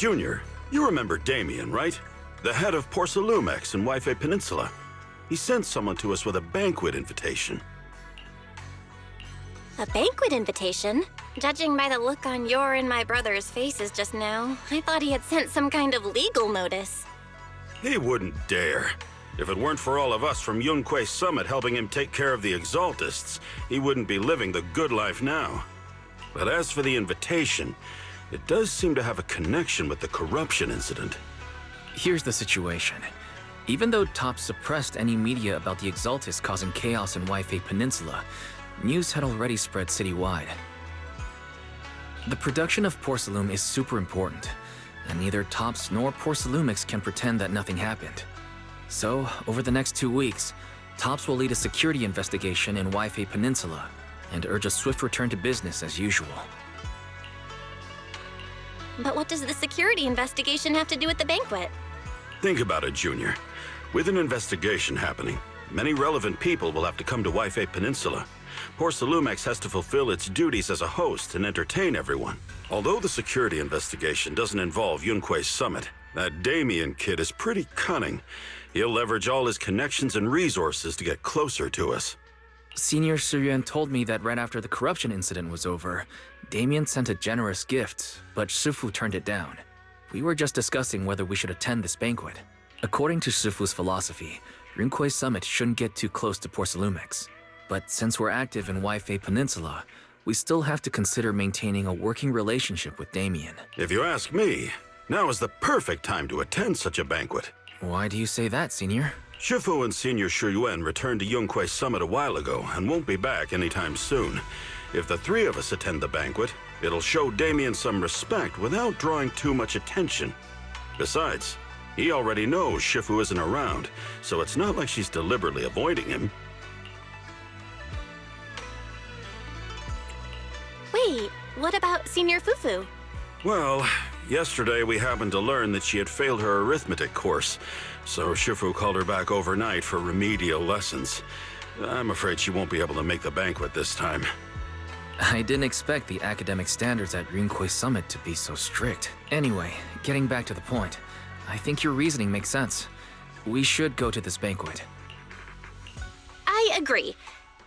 Junior, you remember Damien, right? The head of Porcelumex in Wife Peninsula. He sent someone to us with a banquet invitation. A banquet invitation? Judging by the look on your and my brother's faces just now, I thought he had sent some kind of legal notice. He wouldn't dare. If it weren't for all of us from Yunque Summit helping him take care of the Exaltists, he wouldn't be living the good life now. But as for the invitation, it does seem to have a connection with the corruption incident. Here's the situation. Even though Top suppressed any media about the Exaltists causing chaos in Wife Peninsula, news had already spread citywide. The production of Porcelume is super important, and neither Tops nor Porcelumix can pretend that nothing happened. So, over the next 2 weeks, Tops will lead a security investigation in Wife Peninsula and urge a swift return to business as usual. But what does the security investigation have to do with the banquet? Think about it, Junior. With an investigation happening, many relevant people will have to come to Wife Peninsula. Porcelumex has to fulfill its duties as a host and entertain everyone. Although the security investigation doesn't involve Yunque Summit, that Damien kid is pretty cunning. He'll leverage all his connections and resources to get closer to us. Senior Suyuan told me that right after the corruption incident was over, Damien sent a generous gift, but Shifu turned it down. We were just discussing whether we should attend this banquet. According to Shifu's philosophy, Yunque Summit shouldn't get too close to Porcelumex. But since we're active in Wife Peninsula, we still have to consider maintaining a working relationship with Damien. If you ask me, now is the perfect time to attend such a banquet. Why do you say that, Senior? Shifu and Senior Shuyuan returned to Yunque Summit a while ago and won't be back anytime soon. If the three of us attend the banquet, it'll show Damien some respect without drawing too much attention. Besides, he already knows Shifu isn't around, so it's not like she's deliberately avoiding him. Wait, what about Senior Fufu? Well, yesterday we happened to learn that she had failed her arithmetic course, so Shifu called her back overnight for remedial lessons. I'm afraid she won't be able to make the banquet this time. I didn't expect the academic standards at Yunque Summit to be so strict. Anyway, getting back to the point, I think your reasoning makes sense. We should go to this banquet. I agree.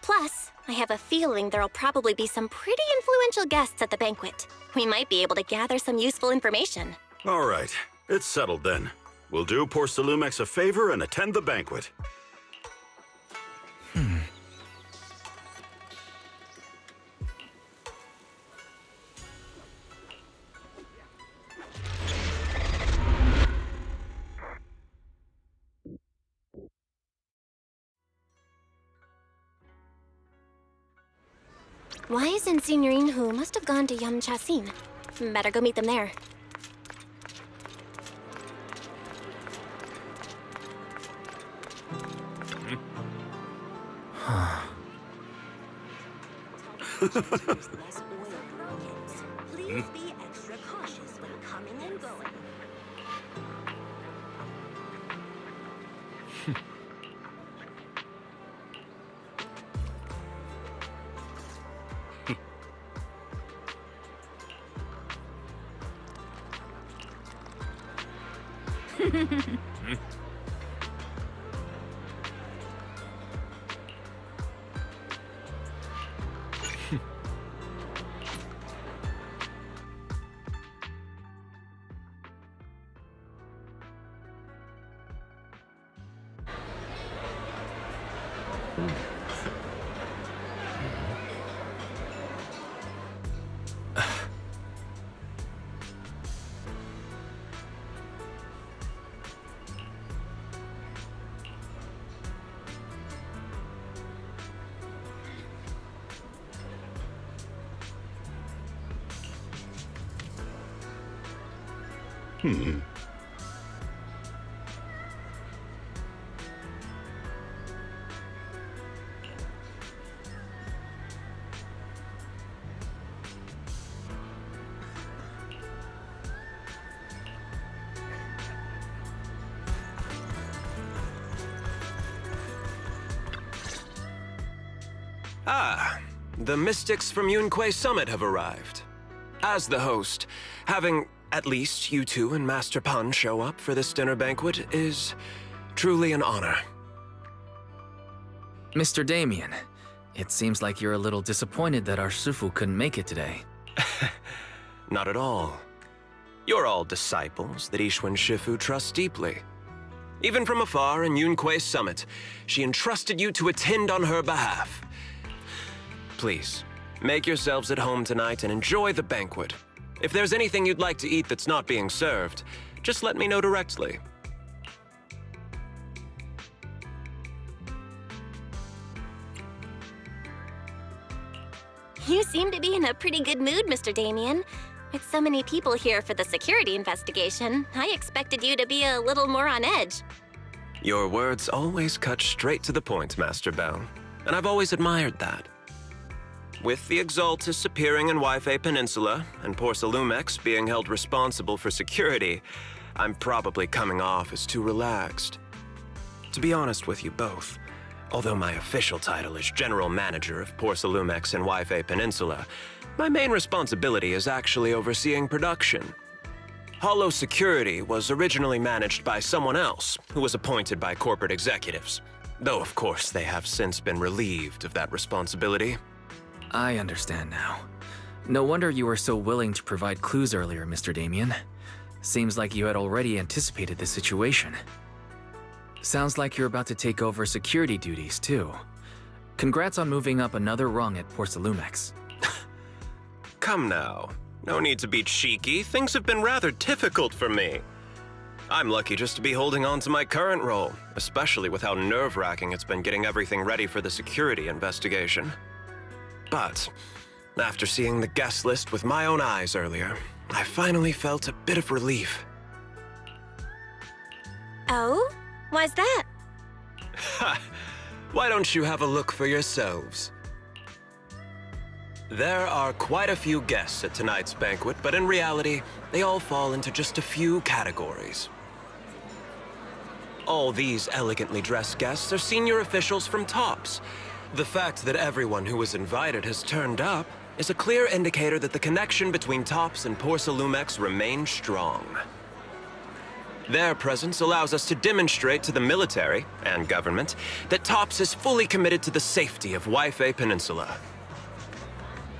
Plus, I have a feeling there'll probably be some pretty influential guests at the banquet. We might be able to gather some useful information. All right, it's settled then. We'll do Porcelumex a favor and attend the banquet. Why isn't Signorine Hu must have gone to Yamchasin? Better go meet them there. Please be extra cautious when coming and going. Ah, the mystics from Yunque Summit have arrived. As the host, having at least you two and Master Pun show up for this dinner banquet is truly an honor. Mr. Damien, it seems like you're a little disappointed that our Shifu couldn't make it today. Not at all. You're all disciples that Ishwan Shifu trusts deeply. Even from afar in Yunque's summit, she entrusted you to attend on her behalf. Please, make yourselves at home tonight and enjoy the banquet. If there's anything you'd like to eat that's not being served, just let me know directly. You seem to be in a pretty good mood, Mr. Damien. With so many people here for the security investigation, I expected you to be a little more on edge. Your words always cut straight to the point, Master Bell, and I've always admired that. With the Exaltus appearing in Waifei Peninsula and Porcelumex being held responsible for security, I'm probably coming off as too relaxed. To be honest with you both, although my official title is General Manager of Porcelumex and Waifei Peninsula, my main responsibility is actually overseeing production. Hollow Security was originally managed by someone else who was appointed by corporate executives, though of course they have since been relieved of that responsibility. I understand now. No wonder you were so willing to provide clues earlier, Mr. Damien. Seems like you had already anticipated this situation. Sounds like you're about to take over security duties, too. Congrats on moving up another rung at Porcelumex. Come now. No need to be cheeky. Things have been rather difficult for me. I'm lucky just to be holding on to my current role, especially with how nerve-wracking it's been getting everything ready for the security investigation. But after seeing the guest list with my own eyes earlier, I finally felt a bit of relief. Oh? Why's that? Ha! Why don't you have a look for yourselves? There are quite a few guests at tonight's banquet, but in reality, they all fall into just a few categories. All these elegantly dressed guests are senior officials from TOPS. The fact that everyone who was invited has turned up is a clear indicator that the connection between TOPS and Porcelumex remains strong. Their presence allows us to demonstrate to the military and government that TOPS is fully committed to the safety of Waifei Peninsula.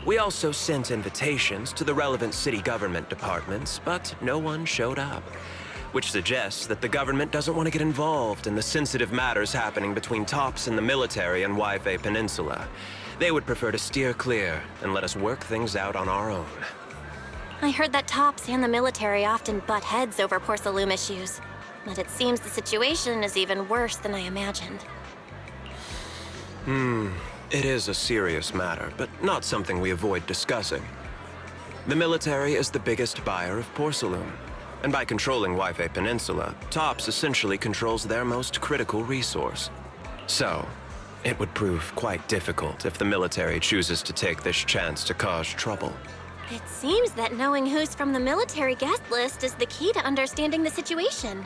We also sent invitations to the relevant city government departments, but no one showed up, which suggests that the government doesn't want to get involved in the sensitive matters happening between TOPS and the military and Waifei Peninsula. They would prefer to steer clear and let us work things out on our own. I heard that TOPS and the military often butt heads over Porcelume issues, but it seems the situation is even worse than I imagined. It is a serious matter, but not something we avoid discussing. The military is the biggest buyer of porcelain, and by controlling Waifei Peninsula, TOPS essentially controls their most critical resource. So, it would prove quite difficult if the military chooses to take this chance to cause trouble. It seems that knowing who's from the military guest list is the key to understanding the situation.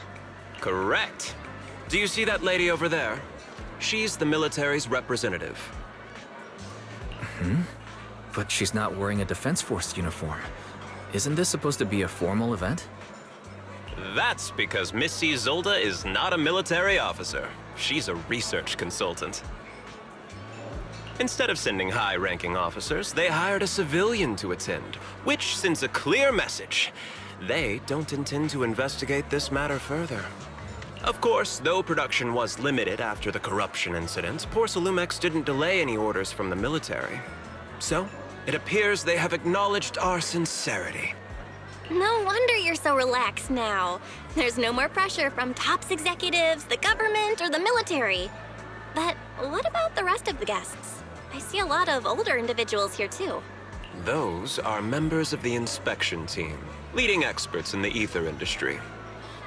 Correct. Do you see that lady over there? She's the military's representative. But she's not wearing a Defense Force uniform. Isn't this supposed to be a formal event? That's because Missy Zolda is not a military officer. She's a research consultant. Instead of sending high-ranking officers, they hired a civilian to attend, which sends a clear message. They don't intend to investigate this matter further. Of course, though production was limited after the corruption incident, Porcelumex didn't delay any orders from the military. So, it appears they have acknowledged our sincerity. No wonder you're so relaxed now. There's no more pressure from TOPS executives, the government, or the military. But what about the rest of the guests? I see a lot of older individuals here too. Those are members of the inspection team, leading experts in the ether industry.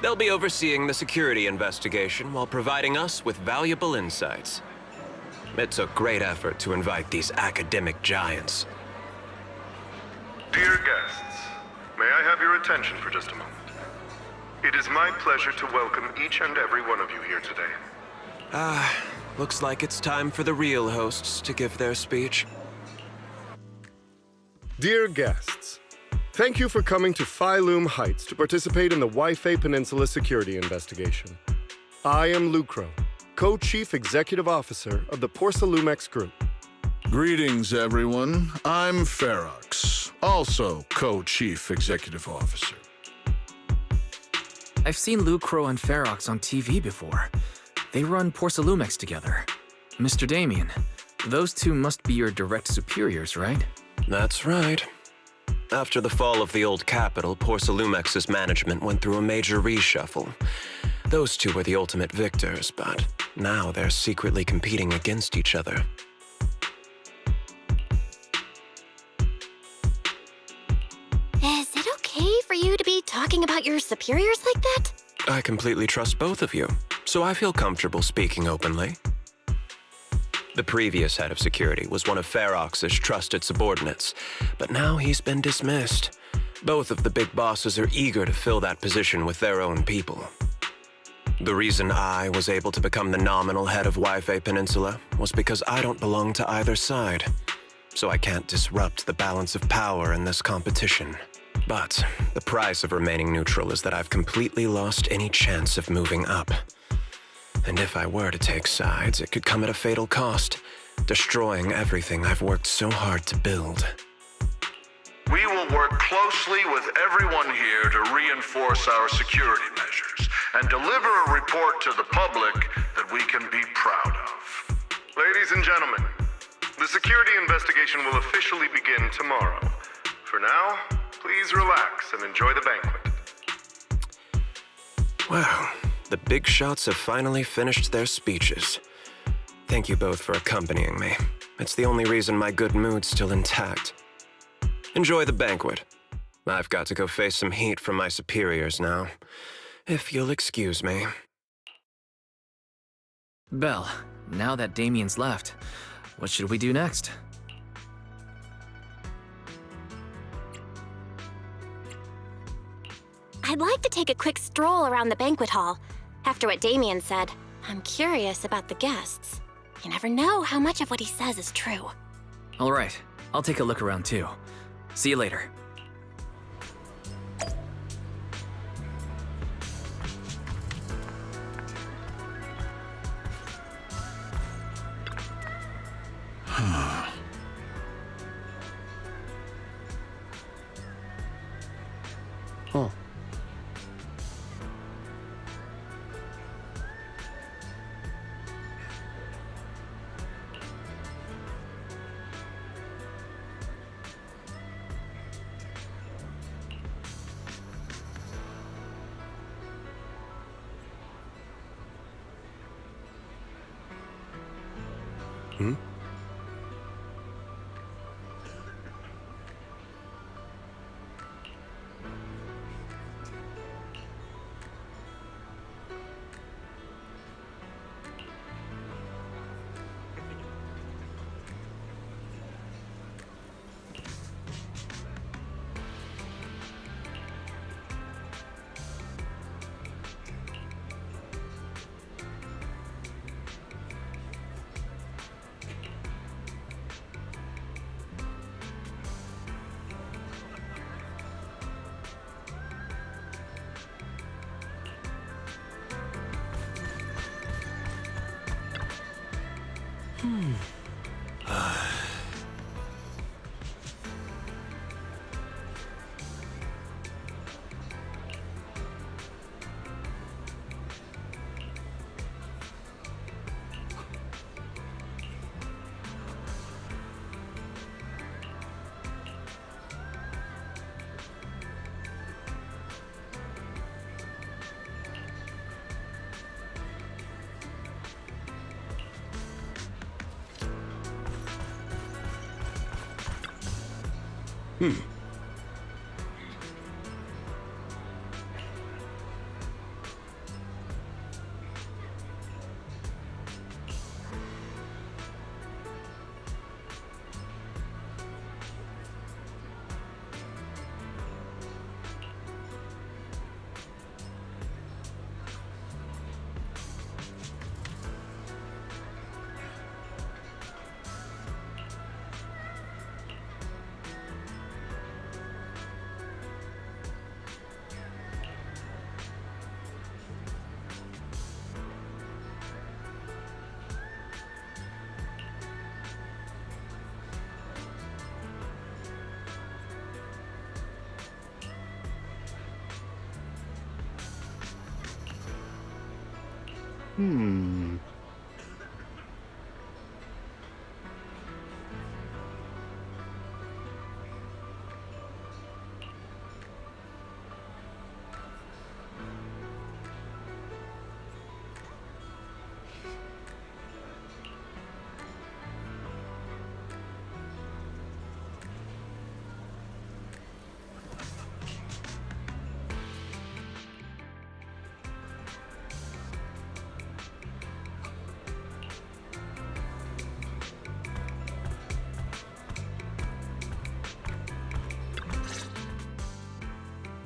They'll be overseeing the security investigation while providing us with valuable insights. It took great effort to invite these academic giants. Dear guests, may I have your attention for just a moment? It is my pleasure to welcome each and every one of you here today. Looks like it's time for the real hosts to give their speech. Dear guests, Thank you for coming to Phylum Heights to participate in the Waifei Peninsula security investigation. I am Lucro, Co-Chief Executive Officer of the Porsalumex Group. Greetings, everyone. I'm Ferox, also Co-Chief Executive Officer. I've seen Lucro and Ferox on TV before. They run Porsalumex together. Mr. Damien, those two must be your direct superiors, right? That's right. After the fall of the old capital, Porsalumex's management went through a major reshuffle. Those two were the ultimate victors, but now they're secretly competing against each other. Is it okay for you to be talking about your superiors like that? I completely trust both of you, so I feel comfortable speaking openly. The previous head of security was one of Ferox's trusted subordinates, but now he's been dismissed. Both of the big bosses are eager to fill that position with their own people. The reason I was able to become the nominal head of Waifei Peninsula was because I don't belong to either side, so I can't disrupt the balance of power in this competition. But the price of remaining neutral is that I've completely lost any chance of moving up. And if I were to take sides, it could come at a fatal cost, destroying everything I've worked so hard to build. We will work closely with everyone here to reinforce our security measures and deliver a report to the public that we can be proud of. Ladies and gentlemen, the security investigation will officially begin tomorrow. For now, please relax and enjoy the banquet. Wow, the big shots have finally finished their speeches. Thank you both for accompanying me. It's the only reason my good mood's still intact. Enjoy the banquet. I've got to go face some heat from my superiors now, if you'll excuse me. Belle, now that Damien's left, what should we do next? I'd like to take a quick stroll around the banquet hall. After what Damien said, I'm curious about the guests. You never know how much of what he says is true. All right, I'll take a look around too. See you later. Huh.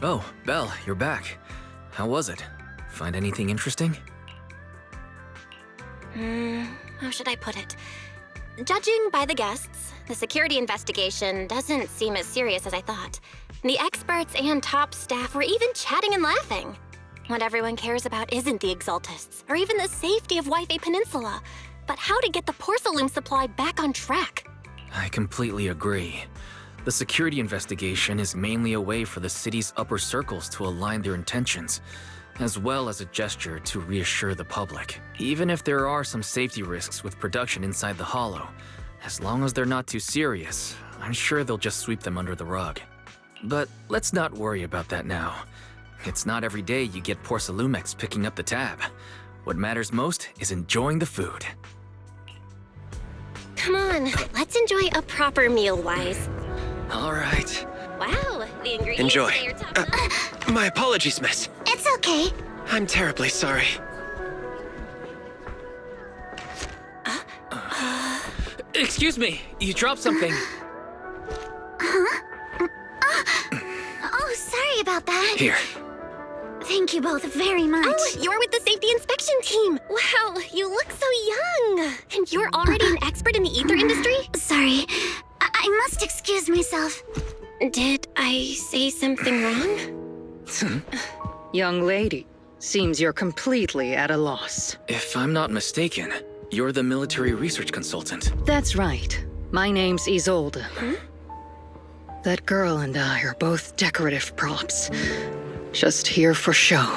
Oh, Belle, you're back. How was it? Find anything interesting? How should I put it? Judging by the guests, the security investigation doesn't seem as serious as I thought. The experts and top staff were even chatting and laughing. What everyone cares about isn't the Exaltists, or even the safety of Wi-Fi Peninsula, but how to get the porcelain supply back on track. I completely agree. The security investigation is mainly a way for the city's upper circles to align their intentions, as well as a gesture to reassure the public. Even if there are some safety risks with production inside the Hollow, as long as they're not too serious, I'm sure they'll just sweep them under the rug. But let's not worry about that now. It's not every day you get Porcelumex picking up the tab. What matters most is enjoying the food. Come on, let's enjoy a proper meal, Wise. All right. Wow, the ingredients Enjoy. say you're top My apologies, miss. It's okay. I'm terribly sorry. Excuse me, you dropped something. Oh, sorry about that. Here. Thank you both very much. Oh, you're with the safety inspection team. Wow, you look so young. And you're already an expert in the ether industry? Sorry, I must excuse myself. Did I say something wrong? Young lady, seems you're completely at a loss. If I'm not mistaken, you're the military research consultant. That's right. My name's Isolde. That girl and I are both decorative props. Just here for show.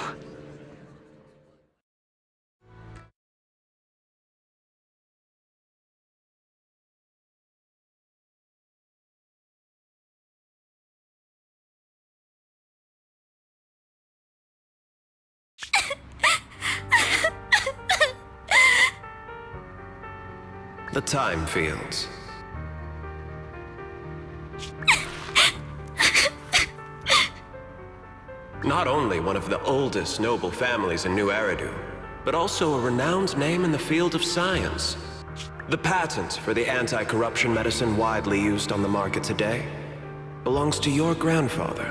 The time fields. Not only one of the oldest noble families in New Eridu, but also a renowned name in the field of science. The patent for the anti-corruption medicine widely used on the market today belongs to your grandfather.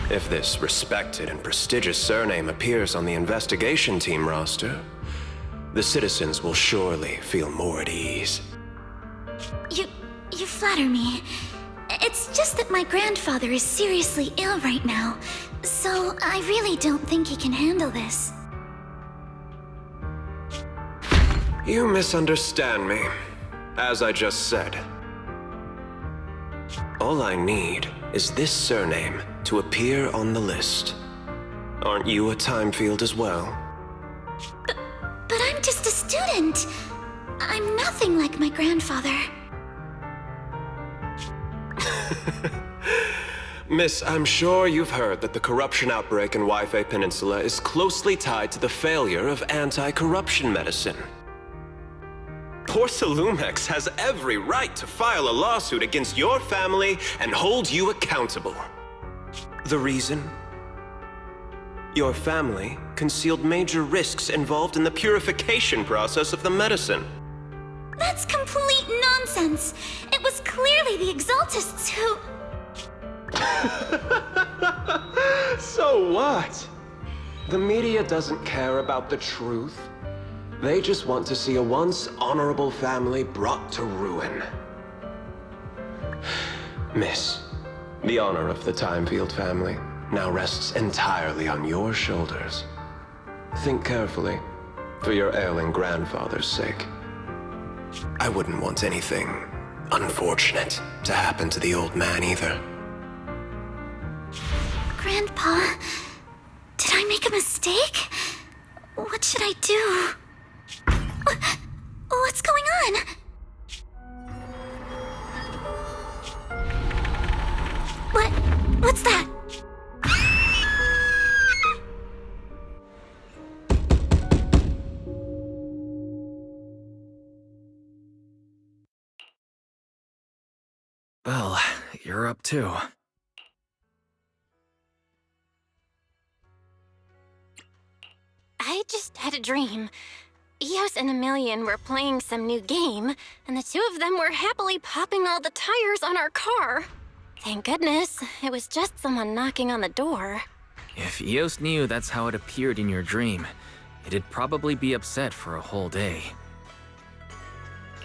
If this respected and prestigious surname appears on the investigation team roster, the citizens will surely feel more at ease. You flatter me. It's just that my grandfather is seriously ill right now, so I really don't think he can handle this. You misunderstand me. As I just said, all I need is this surname to appear on the list. Aren't you a time field as well? But I'm just a student. I'm nothing like my grandfather. Miss, I'm sure you've heard that the corruption outbreak in Wi-Fi Peninsula is closely tied to the failure of anti-corruption medicine. Porcelumex has every right to file a lawsuit against your family and hold you accountable. The reason? Your family concealed major risks involved in the purification process of the medicine. That's complete nonsense. It was clearly the Exaltists who... So what? The media doesn't care about the truth. They just want to see a once honorable family brought to ruin. Miss, the honor of the Timefield family now rests entirely on your shoulders. Think carefully, for your ailing grandfather's sake. I wouldn't want anything unfortunate to happen to the old man either. Grandpa, did I make a mistake? What should I do? What's going on? What's that? Belle, you're up too. I just had a dream. Eos and Emilian were playing some new game, and the two of them were happily popping all the tires on our car. Thank goodness, it was just someone knocking on the door. If Eos knew that's how it appeared in your dream, it'd probably be upset for a whole day.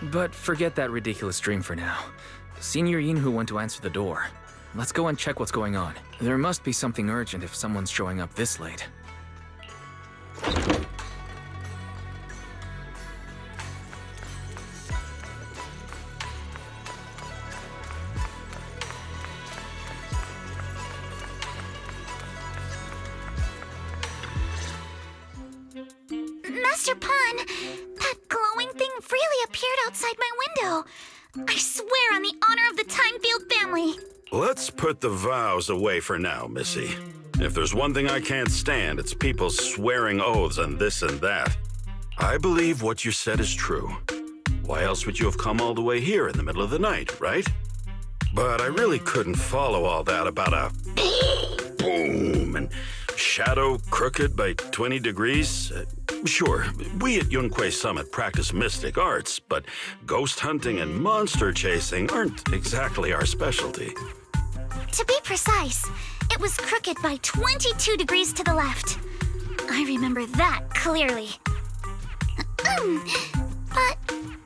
But forget that ridiculous dream for now. Senior Yinhu went to answer the door. Let's go and check what's going on. There must be something urgent if someone's showing up this late. Master Pun, that glowing thing really appeared outside my window. I swear on the honor of the Timefield family. Let's put the vows away for now, Missy. If there's one thing I can't stand, it's people swearing oaths on this and that. I believe what you said is true. Why else would you have come all the way here in the middle of the night, right? But I really couldn't follow all that about a boom and shadow crooked by 20 degrees. Sure, we at Yunquei Summit practice mystic arts, but ghost hunting and monster chasing aren't exactly our specialty. To be precise, it was crooked by 22 degrees to the left. I remember that clearly. But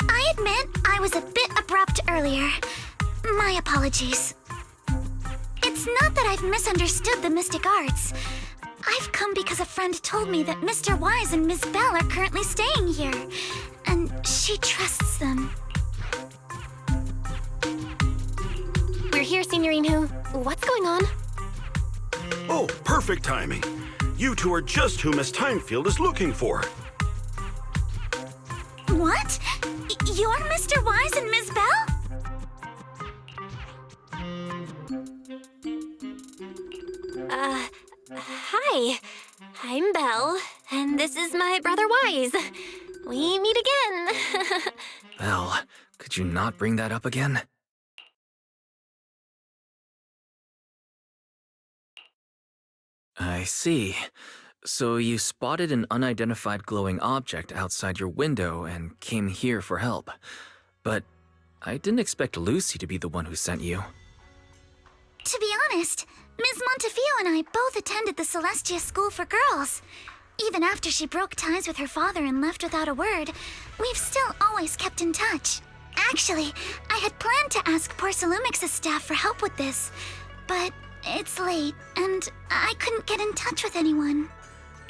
I admit I was a bit abrupt earlier. My apologies. It's not that I've misunderstood the mystic arts. I've come because a friend told me that Mr. Wise and Ms. Bell are currently staying here, and she trusts them. We're here, Senior Yinhu. What's going on? Oh, perfect timing. You two are just who Miss Timefield is looking for. What? You're Mr. Wise and Ms. Bell? Hi. I'm Belle, and this is my brother Wise. We meet again. Belle, could you not bring that up again? I see. So you spotted an unidentified glowing object outside your window and came here for help. But I didn't expect Lucy to be the one who sent you. To be honest, Ms. Montefiore and I both attended the Celestia School for Girls. Even after she broke ties with her father and left without a word, we've still always kept in touch. Actually, I had planned to ask Porcelumix's staff for help with this, but it's late, and I couldn't get in touch with anyone.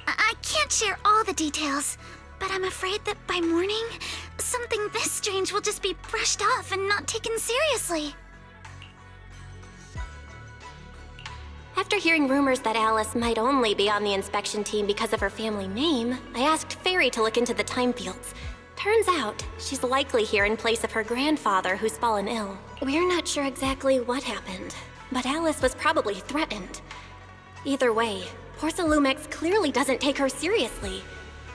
I can't share all the details, but I'm afraid that by morning, something this strange will just be brushed off and not taken seriously. After hearing rumors that Alice might only be on the inspection team because of her family name, I asked Fairy to look into the Timefields. Turns out, she's likely here in place of her grandfather who's fallen ill. We're not sure exactly what happened, but Alice was probably threatened. Either way, Porcelumix clearly doesn't take her seriously.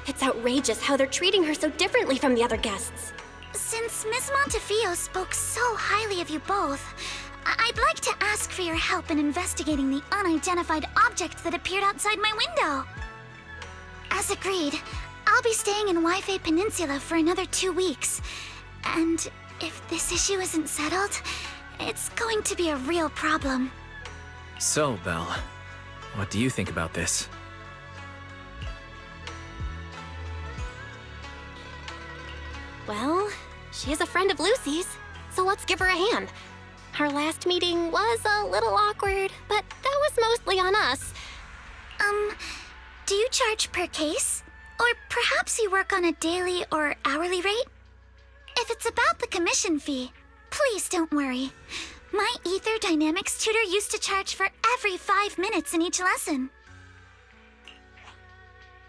It's outrageous how they're treating her so differently from the other guests. Since Miss Montefiore spoke so highly of you both, I'd like to ask for your help in investigating the unidentified object that appeared outside my window. As agreed, I'll be staying in Waifei Peninsula for another 2 weeks. And if this issue isn't settled, it's going to be a real problem. So, Belle, what do you think about this? Well, she is a friend of Lucy's, so let's give her a hand. Our last meeting was a little awkward, but that was mostly on us. Do you charge per case? Or perhaps you work on a daily or hourly rate? If it's about the commission fee, please don't worry. My Ether Dynamics tutor used to charge for every 5 minutes in each lesson.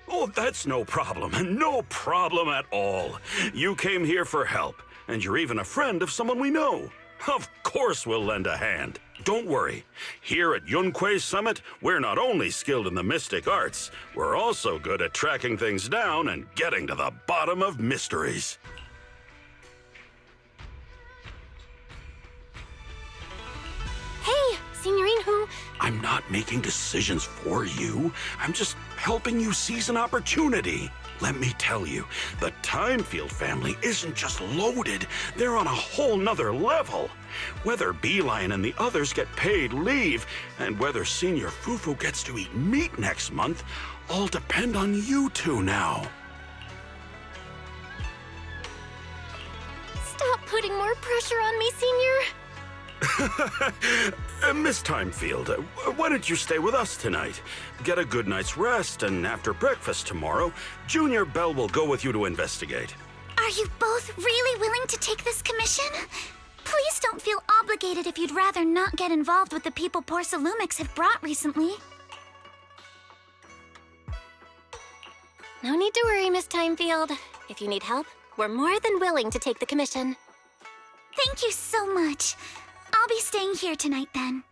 Oh, that's no problem. No problem at all. You came here for help, and you're even a friend of someone we know. Of course we'll lend a hand. Don't worry. Here at Yunquei Summit, we're not only skilled in the mystic arts, we're also good at tracking things down and getting to the bottom of mysteries. Hey, Signorine Hu. I'm not making decisions for you. I'm just helping you seize an opportunity. Let me tell you, the Timefield family isn't just loaded, they're on a whole nother level. Whether Beeline and the others get paid leave, and whether Senior Fufu gets to eat meat next month, all depend on you two now. Stop putting more pressure on me, Senior. Miss Timefield, why don't you stay with us tonight? Get a good night's rest, and after breakfast tomorrow, Junior Bell will go with you to investigate. Are you both really willing to take this commission? Please don't feel obligated if you'd rather not get involved with the people Porsalumix have brought recently. No need to worry, Miss Timefield. If you need help, we're more than willing to take the commission. Thank you so much. I'll be staying here tonight then.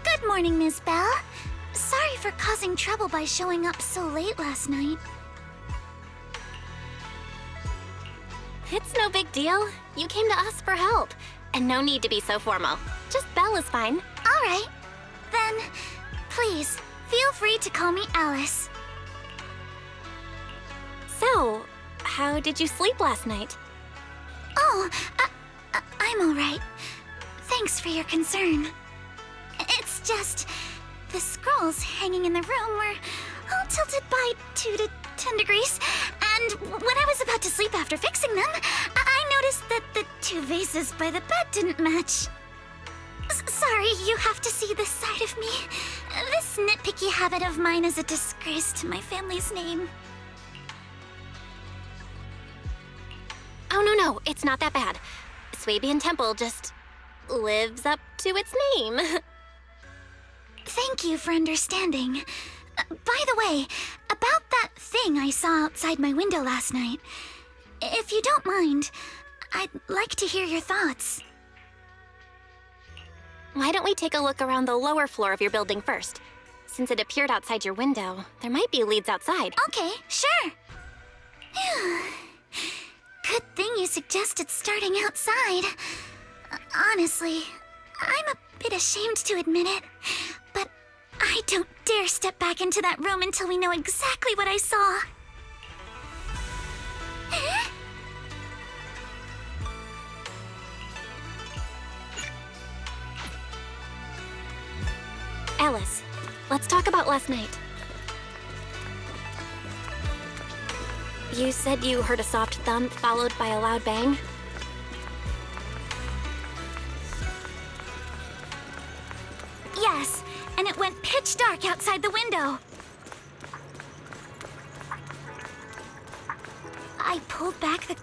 Good morning, Ms. Bell. Sorry for causing trouble by showing up so late last night. It's no big deal. You came to us for help. And no need to be so formal. Just Belle is fine. All right. Then, please, feel free to call me Alice. So, how did you sleep last night? Oh, I'm all right. Thanks for your concern. It's just, the scrolls hanging in the room were all tilted by 2 to 10 degrees, and when I was about to sleep after fixing them, I noticed that the 2 vases by the bed didn't match. Sorry, you have to see this side of me. This nitpicky habit of mine is a disgrace to my family's name. Oh, no, it's not that bad. Swabian Temple just lives up to its name. Thank you for understanding. By the way, about that thing I saw outside my window last night, if you don't mind, I'd like to hear your thoughts. Why don't we take a look around the lower floor of your building first? Since it appeared outside your window, there might be leads outside. Okay, sure. Good thing you suggested starting outside. Honestly, I'm a bit ashamed to admit it, but I don't dare step back into that room until we know exactly what I saw. Alice, let's talk about last night. You said you heard a soft thump followed by a loud bang? Yes, and it went pitch dark outside the window. I pulled back the...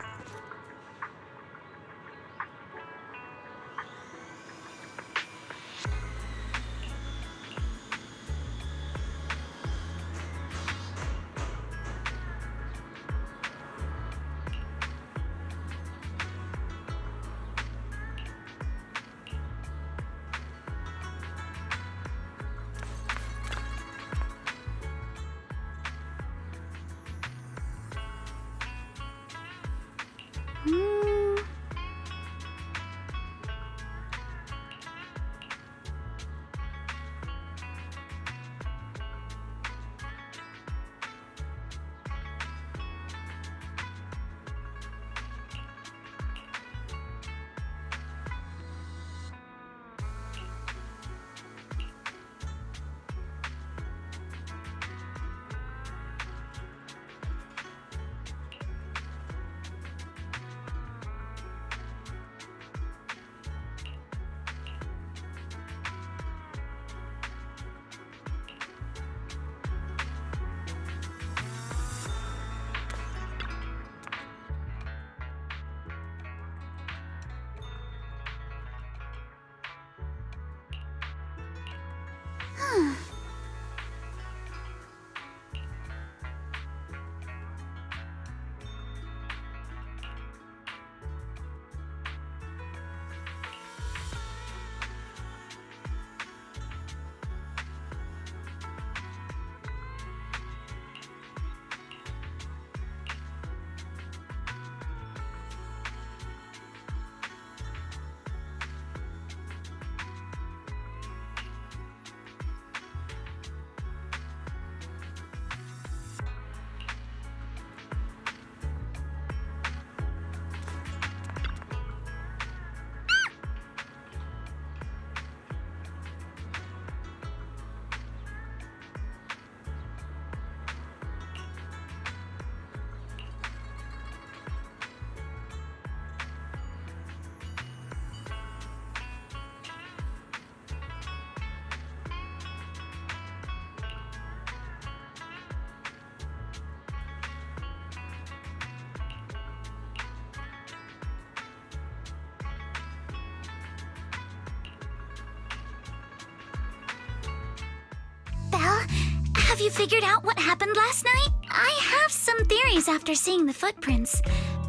Have you figured out what happened last night? I have some theories after seeing the footprints,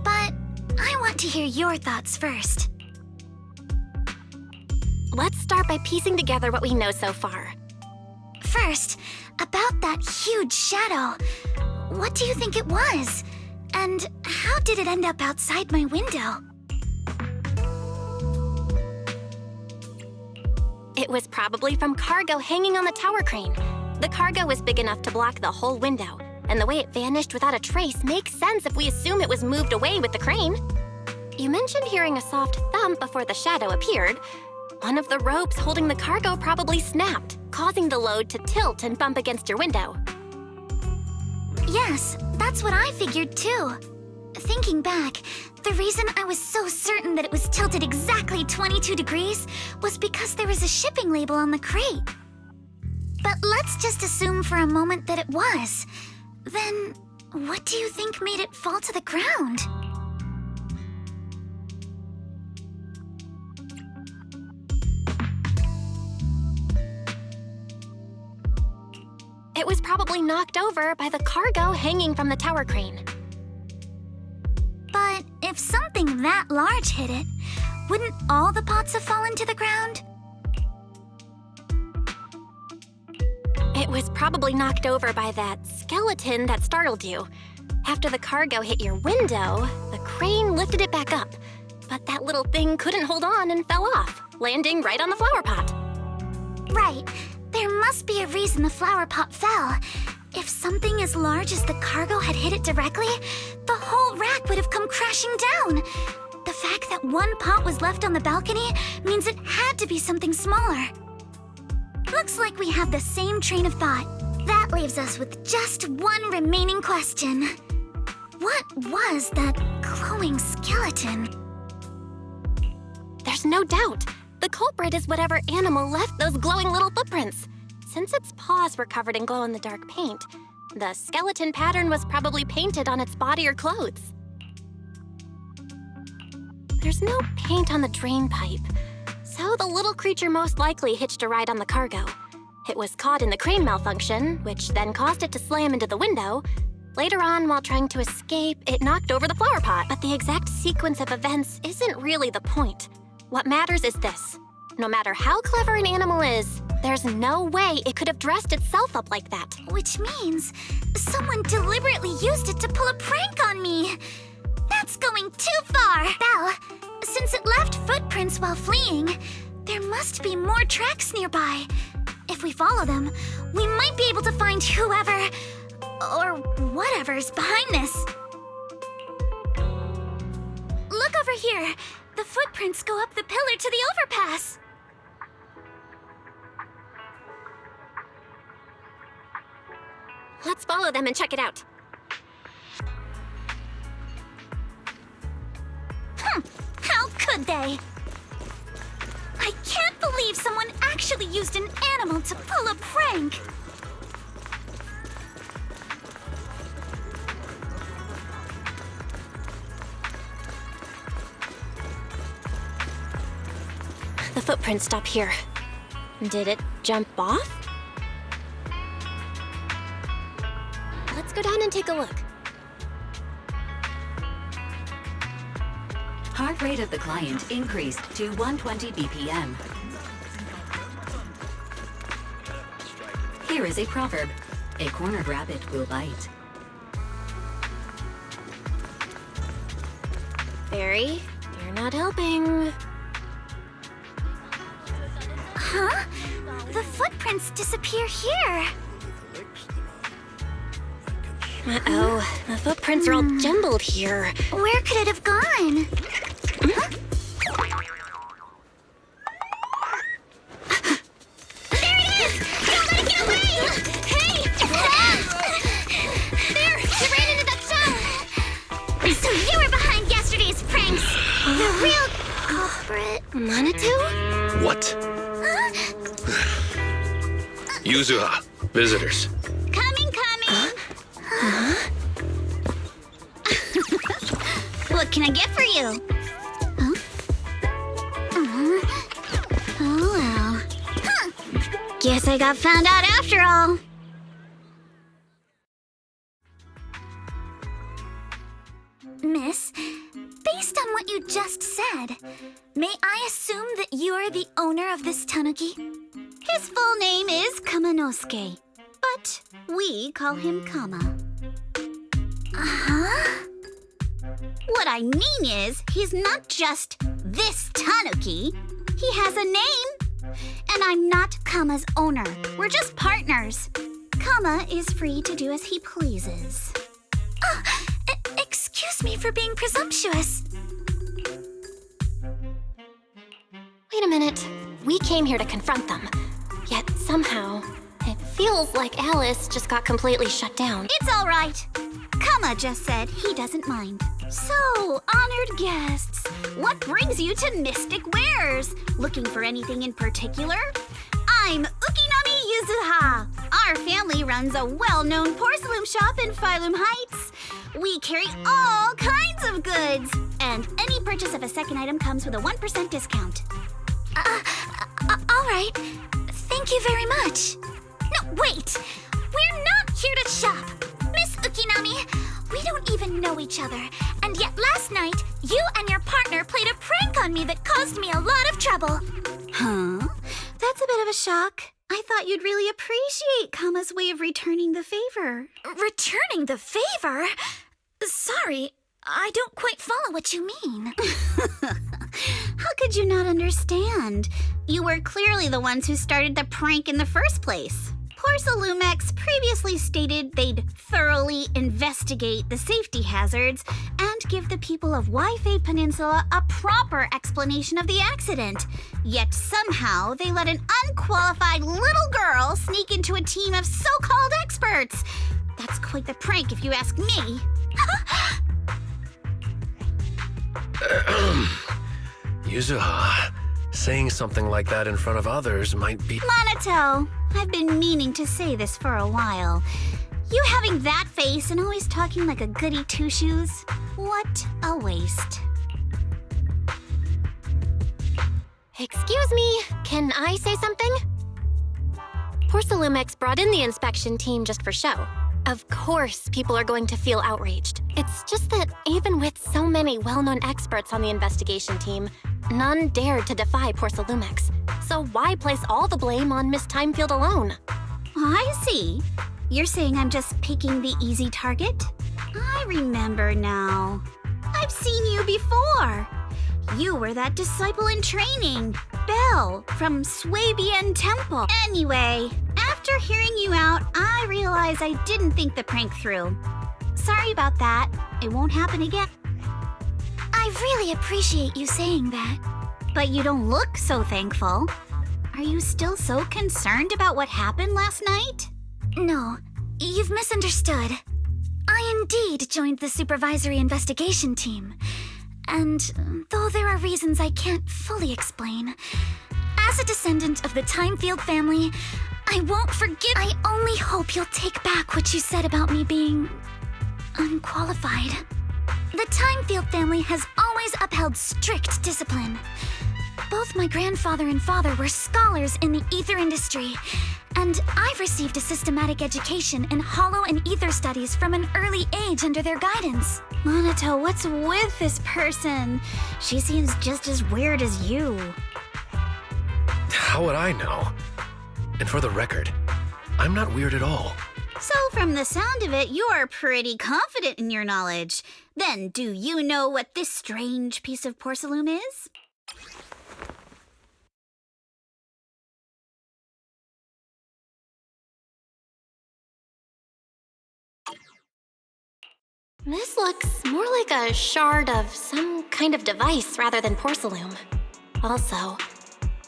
but I want to hear your thoughts first. Let's start by piecing together what we know so far. First, about that huge shadow. What do you think it was? And how did it end up outside my window? It was probably from cargo hanging on the tower crane. The cargo was big enough to block the whole window, and the way it vanished without a trace makes sense if we assume it was moved away with the crane. You mentioned hearing a soft thump before the shadow appeared. One of the ropes holding the cargo probably snapped, causing the load to tilt and bump against your window. Yes, that's what I figured too. Thinking back, the reason I was so certain that it was tilted exactly 22 degrees was because there was a shipping label on the crate. But let's just assume for a moment that it was. Then, what do you think made it fall to the ground? It was probably knocked over by the cargo hanging from the tower crane. But if something that large hit it, wouldn't all the pots have fallen to the ground? It was probably knocked over by that skeleton that startled you. After the cargo hit your window, the crane lifted it back up. But that little thing couldn't hold on and fell off, landing right on the flower pot. Right. There must be a reason the flower pot fell. If something as large as the cargo had hit it directly, the whole rack would have come crashing down. The fact that one pot was left on the balcony means it had to be something smaller. Looks like we have the same train of thought. That leaves us with just one remaining question. What was that glowing skeleton? There's no doubt. The culprit is whatever animal left those glowing little footprints. Since its paws were covered in glow-in-the-dark paint, the skeleton pattern was probably painted on its body or clothes. There's no paint on the drain pipe, so the little creature most likely hitched a ride on the cargo. It was caught in the crane malfunction, which then caused it to slam into the window. Later on, while trying to escape, it knocked over the flower pot. But the exact sequence of events isn't really the point. What matters is this. No matter how clever an animal is, there's no way it could have dressed itself up like that. Which means someone deliberately used it to pull a prank on me. That's going too far. Belle, since it left footprints while fleeing, there must be more tracks nearby. If we follow them, we might be able to find whoever or whatever's behind this. Look over here. The footprints go up the pillar to the overpass. Let's follow them and check it out. How could they? I can't believe someone actually used an animal to pull a prank. The footprints stop here. Did it jump off? Let's go down and take a look. Heart rate of the client increased to 120 BPM. Here is a proverb. A cornered rabbit will bite. Barry, you're not helping. Huh? The footprints disappear here. Uh-oh, the footprints are all jumbled here. Where could it have gone? Huh? There it is! Don't let it get away! Hey! There! It ran into that stone! So you were behind yesterday's pranks! The real culprit... Manitou? What? Yuzuha, visitors. Coming! What can I get for you? Huh? Oh, well. Huh. Guess I got found out after all. Miss, based on what you just said, may I assume that you're the owner of this tanuki? His full name is Kamanosuke, but we call him Kama. Uh-huh? What I mean is, he's not just this tanuki. He has a name. And I'm not Kama's owner. We're just partners. Kama is free to do as he pleases. Excuse me for being presumptuous. Wait a minute. We came here to confront them. Yet somehow, it feels like Alice just got completely shut down. It's all right. Kama just said he doesn't mind. So, honored guests, what brings you to Mystic Wares? Looking for anything in particular? I'm Ukinami Yuzuha. Our family runs a well-known porcelain shop in Phylum Heights. We carry all kinds of goods, and any purchase of a second item comes with a 1% discount. All right. Thank you very much. No, wait. We're not here to shop. Miss Ukinami, we don't even know each other, and yet last night, you and your partner played a prank on me that caused me a lot of trouble. Huh? That's a bit of a shock. I thought you'd really appreciate Kama's way of returning the favor. Returning the favor? Sorry, I don't quite follow what you mean. How could you not understand? You were clearly the ones who started the prank in the first place. Porcelumex previously stated they'd thoroughly investigate the safety hazards and give the people of Waifei Peninsula a proper explanation of the accident. Yet somehow they let an unqualified little girl sneak into a team of so-called experts. That's quite the prank if you ask me. Yuzuha, saying something like that in front of others might be... Monato, I've been meaning to say this for a while. You having that face and always talking like a goody two-shoes? What a waste. Excuse me, can I say something? Porcelumex brought in the inspection team just for show. Of course, people are going to feel outraged. It's just that even with so many well-known experts on the investigation team, none dared to defy Porcelumex. So why place all the blame on Miss Timefield alone? I see. You're saying I'm just picking the easy target? I remember now. I've seen you before. You were that disciple in training, Belle, from Swabian Temple. Anyway, after hearing you out, I realized I didn't think the prank through. Sorry about that. It won't happen again. I really appreciate you saying that. But you don't look so thankful. Are you still so concerned about what happened last night? No, you've misunderstood. I indeed joined the supervisory investigation team. And though there are reasons I can't fully explain, as a descendant of the Timefield family, I won't forgive. I only hope you'll take back what you said about me being unqualified. The Timefield family has always upheld strict discipline. Both my grandfather and father were scholars in the ether industry, and I've received a systematic education in hollow and ether studies from an early age under their guidance. Monato, what's with this person? She seems just as weird as you. How would I know? And for the record, I'm not weird at all. So from the sound of it, you're pretty confident in your knowledge. Then do you know what this strange piece of porcelain is? This looks more like a shard of some kind of device rather than porcelain. Also,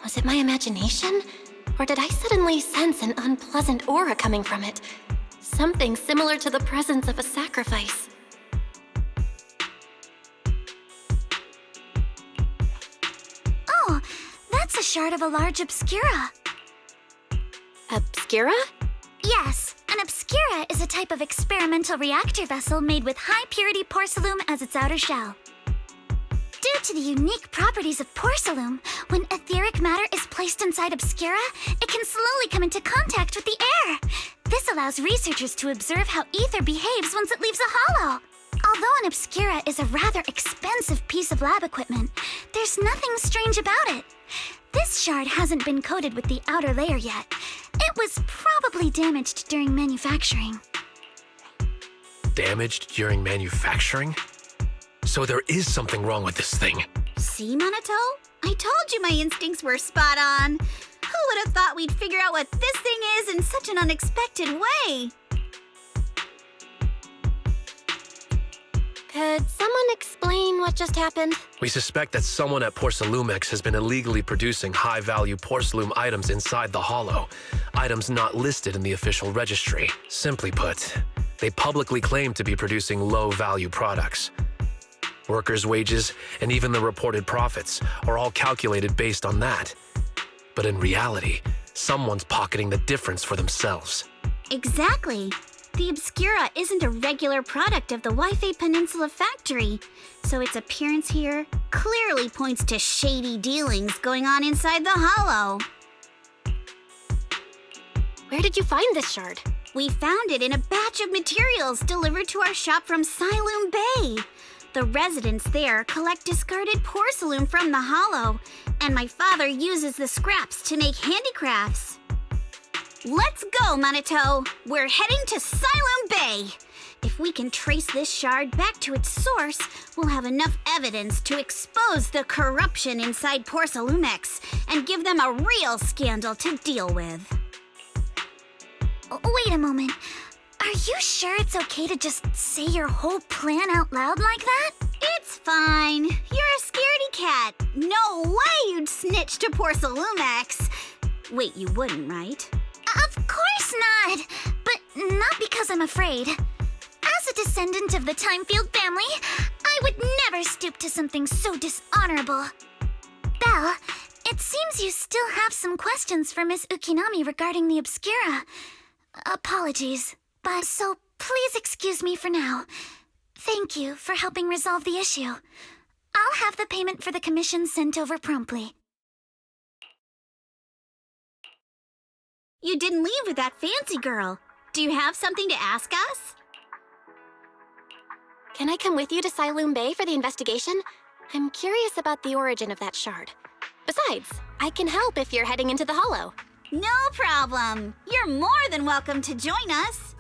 was it my imagination? Or did I suddenly sense an unpleasant aura coming from it? Something similar to the presence of a sacrifice. Oh, that's a shard of a large obscura. Obscura? Yes, an obscura is a type of experimental reactor vessel made with high-purity porcelain as its outer shell. Due to the unique properties of porcelain, when etheric matter is placed inside obscura, it can slowly come into contact with the air. This allows researchers to observe how ether behaves once it leaves a hollow. Although an Obscura is a rather expensive piece of lab equipment, there's nothing strange about it. This shard hasn't been coated with the outer layer yet. It was probably damaged during manufacturing. Damaged during manufacturing? So there is something wrong with this thing. See, Minato? I told you my instincts were spot on. Who would have thought we'd figure out what this thing is in such an unexpected way? Could someone explain what just happened? We suspect that someone at Porcelumex has been illegally producing high-value porcelain items inside the Hollow, items not listed in the official registry. Simply put, they publicly claim to be producing low-value products. Workers' wages and even the reported profits are all calculated based on that. But in reality, someone's pocketing the difference for themselves. Exactly. The Obscura isn't a regular product of the Waifei Peninsula factory, so its appearance here clearly points to shady dealings going on inside the Hollow. Where did you find this shard? We found it in a batch of materials delivered to our shop from Siloom Bay. The residents there collect discarded porcelain from the Hollow, and my father uses the scraps to make handicrafts. Let's go, Minato! We're heading to Siloom Bay! If we can trace this shard back to its source, we'll have enough evidence to expose the corruption inside Porcelumex and give them a real scandal to deal with. Wait a moment. Are you sure it's okay to just say your whole plan out loud like that? It's fine. You're a scaredy cat. No way you'd snitch to Porcelumex. Wait, you wouldn't, right? Of course not! But not because I'm afraid. As a descendant of the Timefield family, I would never stoop to something so dishonorable. Belle, it seems you still have some questions for Miss Ukinami regarding the Obscura. Apologies, but so please excuse me for now. Thank you for helping resolve the issue. I'll have the payment for the commission sent over promptly. You didn't leave with that fancy girl. Do you have something to ask us? Can I come with you to Siloom Bay for the investigation? I'm curious about the origin of that shard. Besides, I can help if you're heading into the Hollow. No problem. You're more than welcome to join us.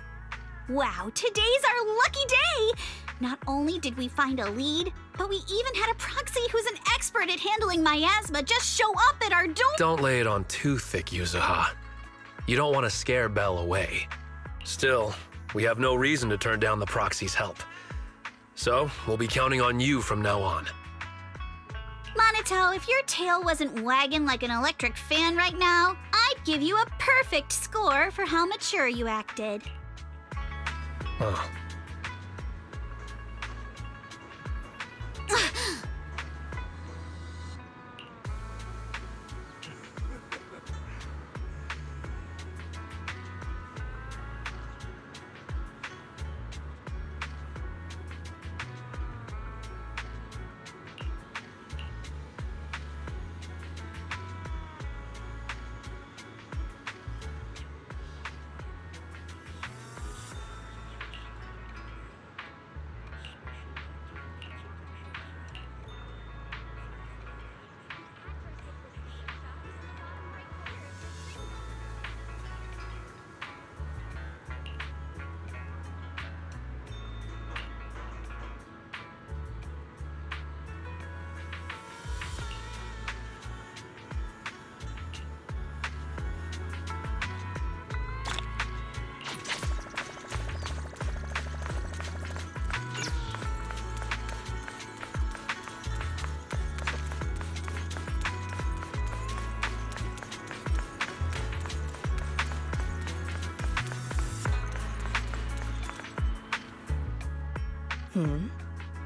Wow, today's our lucky day! Not only did we find a lead, but we even had a proxy who's an expert at handling miasma just show up at our door. Don't lay it on too thick, Yuzuha. You don't want to scare Belle away. Still, we have no reason to turn down the proxy's help. So, we'll be counting on you from now on. Minato, if your tail wasn't wagging like an electric fan right now, I'd give you a perfect score for how mature you acted. Oh.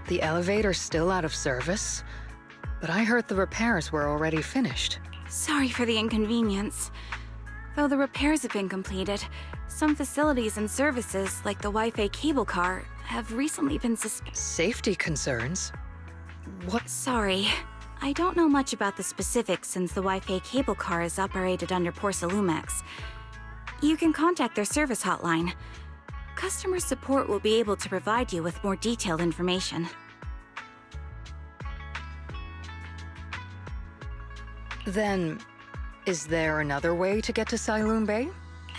The elevator's still out of service? But I heard the repairs were already finished. Sorry for the inconvenience. Though the repairs have been completed, some facilities and services, like the Wi-Fi cable car, have recently been Safety concerns? What? Sorry. I don't know much about the specifics since the Wi-Fi cable car is operated under Porcelumex. You can contact their service hotline. customer support will be able to provide you with more detailed information. Then, is there another way to get to Siloon Bay?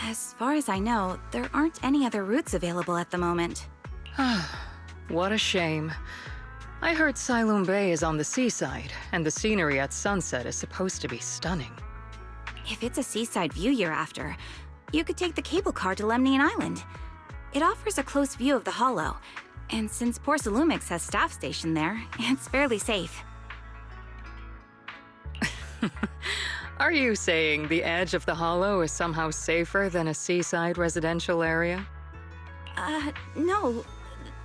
As far as I know, there aren't any other routes available at the moment. What a shame. I heard Siloon Bay is on the seaside, and the scenery at sunset is supposed to be stunning. If it's a seaside view you're after, you could take the cable car to Lemnian Island. It offers a close view of the Hollow, and since Porsalumix has staff stationed there, it's fairly safe. Are you saying the edge of the Hollow is somehow safer than a seaside residential area? No.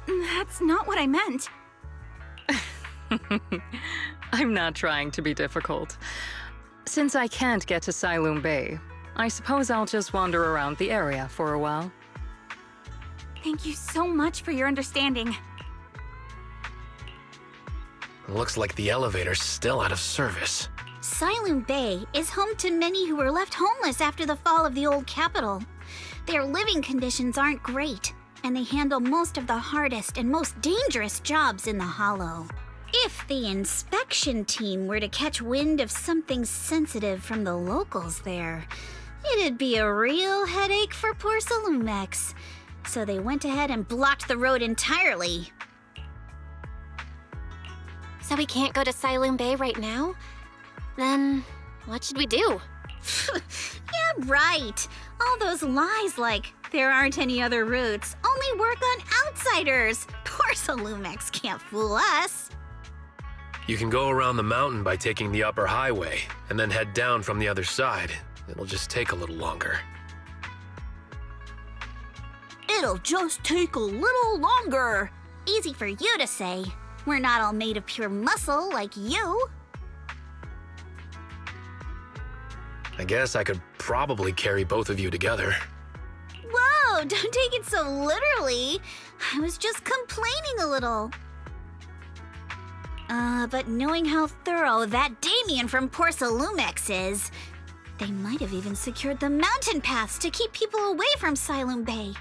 That's not what I meant. I'm not trying to be difficult. Since I can't get to Siloon Bay, I suppose I'll just wander around the area for a while. Thank you so much for your understanding. Looks like the elevator's still out of service. Siloon Bay is home to many who were left homeless after the fall of the old capital. Their living conditions aren't great, and they handle most of the hardest and most dangerous jobs in the Hollow. If the inspection team were to catch wind of something sensitive from the locals there, it'd be a real headache for Porsalumix. So they went ahead and blocked the road entirely. So we can't go to Siloon Bay right now? Then what should we do? Yeah, right. All those lies like there aren't any other routes only work on outsiders. Porsalumix can't fool us. You can go around the mountain by taking the upper highway, and then head down from the other side. It'll just take a little longer. It'll just take a little longer. Easy for you to say. We're not all made of pure muscle like you. I guess I could probably carry both of you together. Whoa, don't take it so literally. I was just complaining a little. But knowing how thorough that Damien from Porsalumix is, they might have even secured the mountain paths to keep people away from Siloon Bay.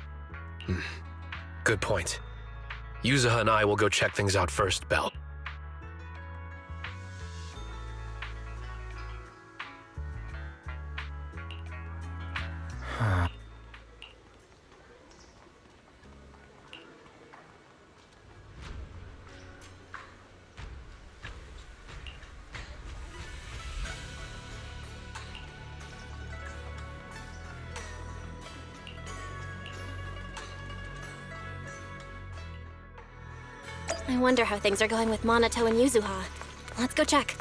Good point. Yuzuha and I will go check things out first, Belt. I wonder how things are going with Monato and Yuzuha. Let's go check.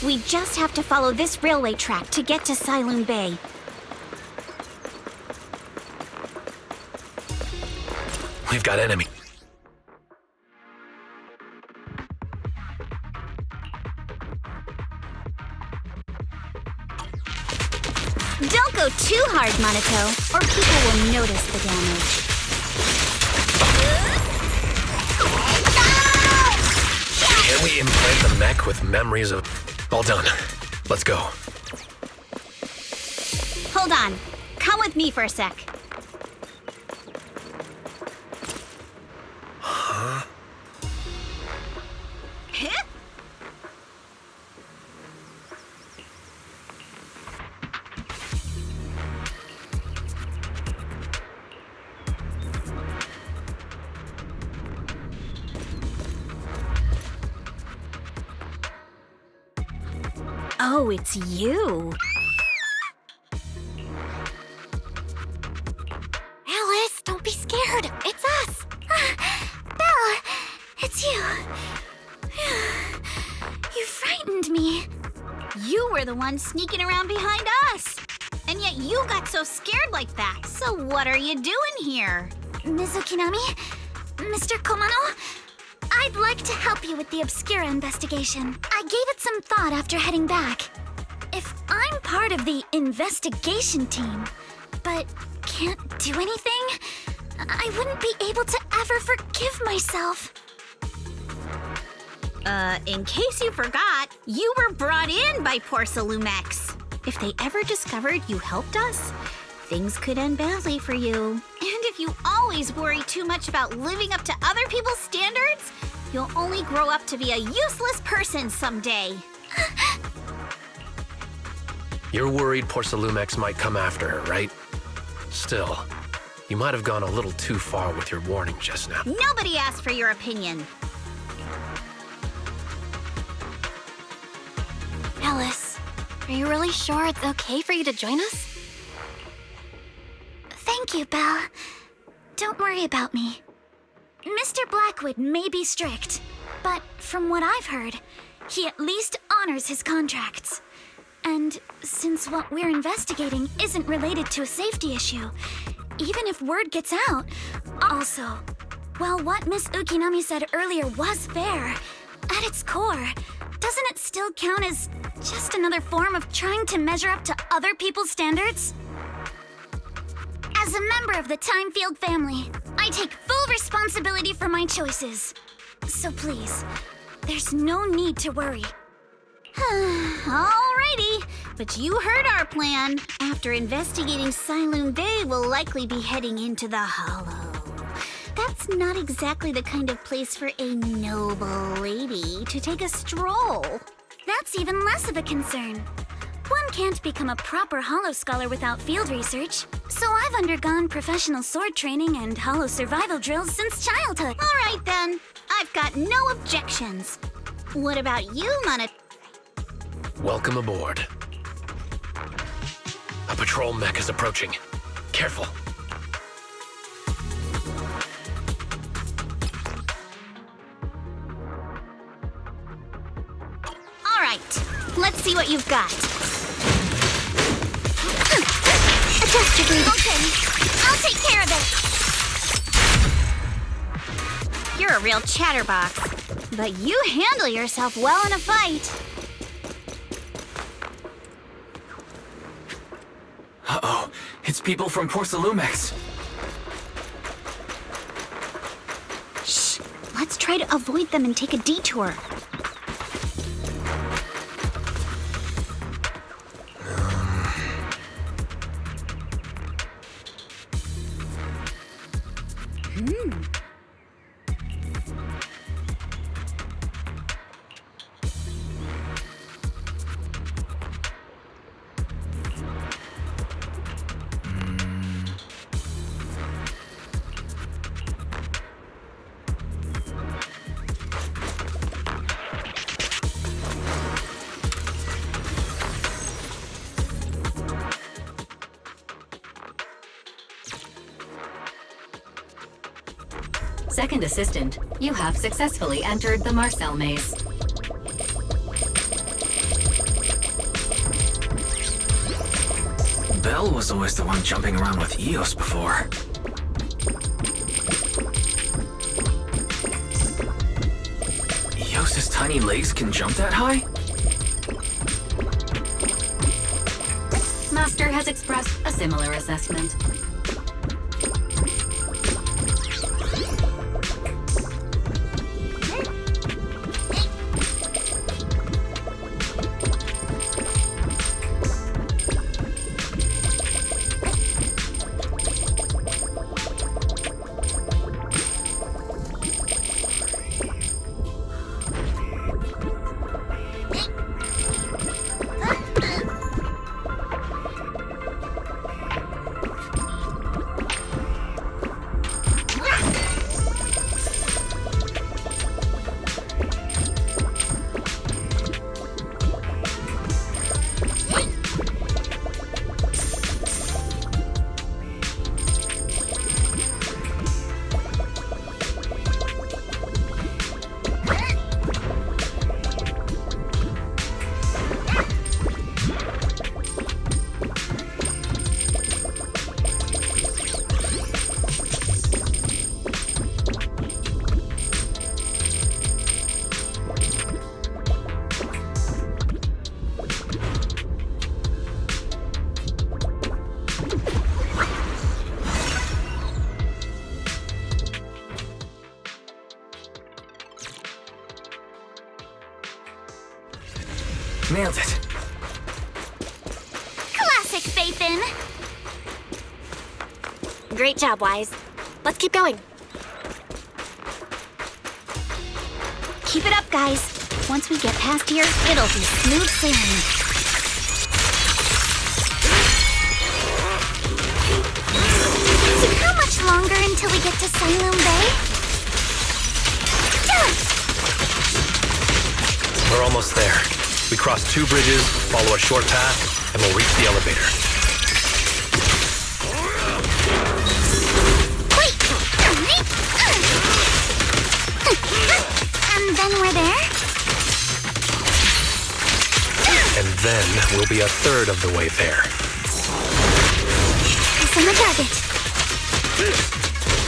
We just have to follow this railway track to get to Sailoon Bay. We've got enemy. Don't go too hard, Monaco, or people will notice the damage. Can we implant the mech with memories of... All done. Let's go. Hold on. Come with me for a sec. Huh? Oh, it's you. Alice, don't be scared. It's us. Belle, it's you. You frightened me. You were the one sneaking around behind us. And yet you got so scared like that. So what are you doing here? Ms. Ukinami? Mr. Komano? I'd like to help you with the Obscura investigation. I gave it some thought after heading back. If I'm part of the investigation team, but can't do anything, I wouldn't be able to ever forgive myself. In case you forgot, you were brought in by Porcelumex. If they ever discovered you helped us, things could end badly for you. And if you always worry too much about living up to other people's standards, you'll only grow up to be a useless person someday. You're worried Porcelumex might come after her, right? Still, you might have gone a little too far with your warning just now. Nobody asked for your opinion. Alice, are you really sure it's okay for you to join us? Thank you, Belle. Don't worry about me. Mr. Blackwood may be strict, but from what I've heard, he at least honors his contracts. And since what we're investigating isn't related to a safety issue, even if word gets out... Also, while what Miss Ukinami said earlier was fair, at its core, doesn't it still count as just another form of trying to measure up to other people's standards? As a member of the Timefield family, I take full responsibility for my choices. So please, there's no need to worry. Alrighty, but you heard our plan. After investigating Sailoon Bay, we'll likely be heading into the Hollow. That's not exactly the kind of place for a noble lady to take a stroll. That's even less of a concern. One can't become a proper Hollow scholar without field research, so I've undergone professional sword training and Hollow survival drills since childhood. Alright then, I've got no objections. What about you, Welcome aboard. A patrol mech is approaching. Careful. Alright, let's see what you've got. Adjust your breathing. Okay, I'll take care of You're a real chatterbox, but you handle yourself well in a fight. Uh-oh, it's people from Porcelumex. Shh, let's try to avoid them and take a detour. Second assistant, you have successfully entered the Marcel maze. Belle was always the one jumping around with Eos before. Eos's tiny legs can jump that high? Master has expressed a similar assessment. Nailed it. Classic Phaethon! Great job, Wise. Let's keep going. Keep it up, guys. Once we get past here, it'll be smooth sailing. So how much longer until we get to Siloam Bay? We're almost there. We cross 2 bridges, follow a short path, and we'll reach the elevator. Wait! And then we're there? And then we'll be a third of the way there. Eyes on the target.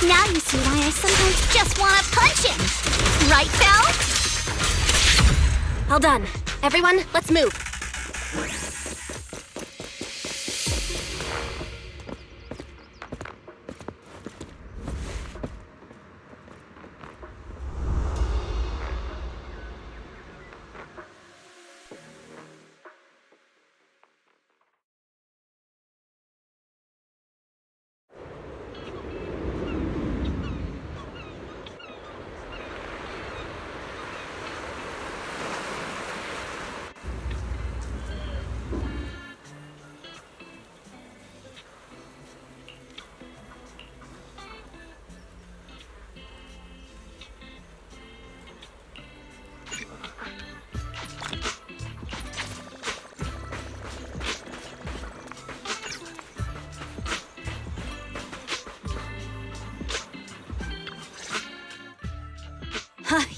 Now you see why I sometimes just want to punch him. Right, Belle? All done. Everyone, let's move.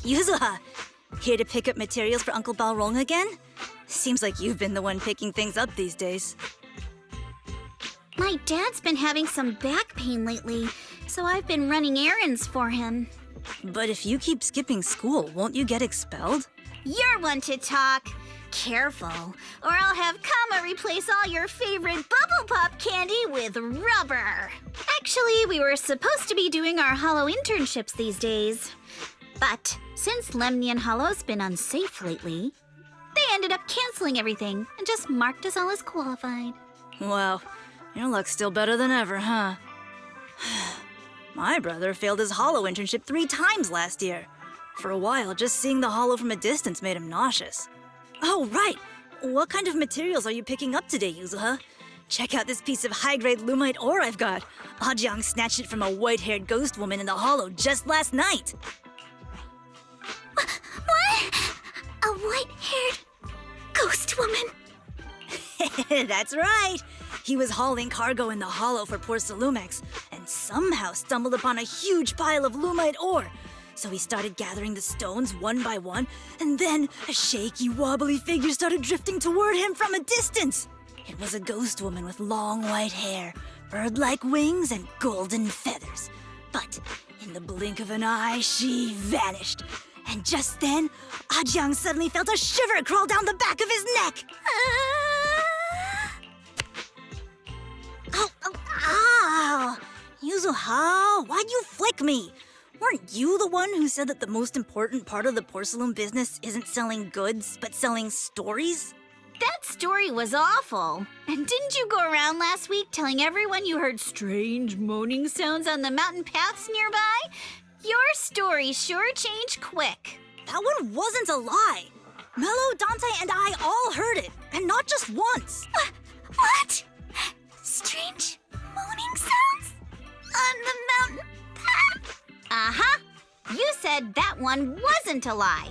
Yuzuha! Here to pick up materials for Uncle Balrog again? Seems like you've been the one picking things up these days. My dad's been having some back pain lately, so I've been running errands for him. But if you keep skipping school, won't you get expelled? You're one to talk. Careful, or I'll have Kama replace all your favorite Bubble Pop candy with rubber. Actually, we were supposed to be doing our Hollow internships these days. But since Lemnian Hollow's been unsafe lately, they ended up canceling everything and just marked us all as qualified. Wow, your luck's still better than ever, huh? My brother failed his Hollow internship 3 times last year. For a while, just seeing the Hollow from a distance made him nauseous. Oh, right! What kind of materials are you picking up today, Yuzuha? Check out this piece of high-grade lumite ore I've got. Ajiang snatched it from a white-haired ghost woman in the Hollow just last night. What? A white-haired ghost woman? That's right! He was hauling cargo in the Hollow for poor Salumex, and somehow stumbled upon a huge pile of lumite ore. So he started gathering the stones one by one, and then a shaky, wobbly figure started drifting toward him from a distance. It was a ghost woman with long white hair, bird-like wings, and golden feathers. But in the blink of an eye, she vanished. And just then, Ajiang suddenly felt a shiver crawl down the back of his neck. Ow! Yuzuha, why'd you flick me? Weren't you the one who said that the most important part of the porcelain business isn't selling goods, but selling stories? That story was awful. And didn't you go around last week telling everyone you heard strange moaning sounds on the mountain paths nearby? Your story sure changed quick. That one wasn't a lie. Mello, Dante, and I all heard it, and not just once. What? Strange moaning sounds? On the mountain path? Uh-huh. You said that one wasn't a lie.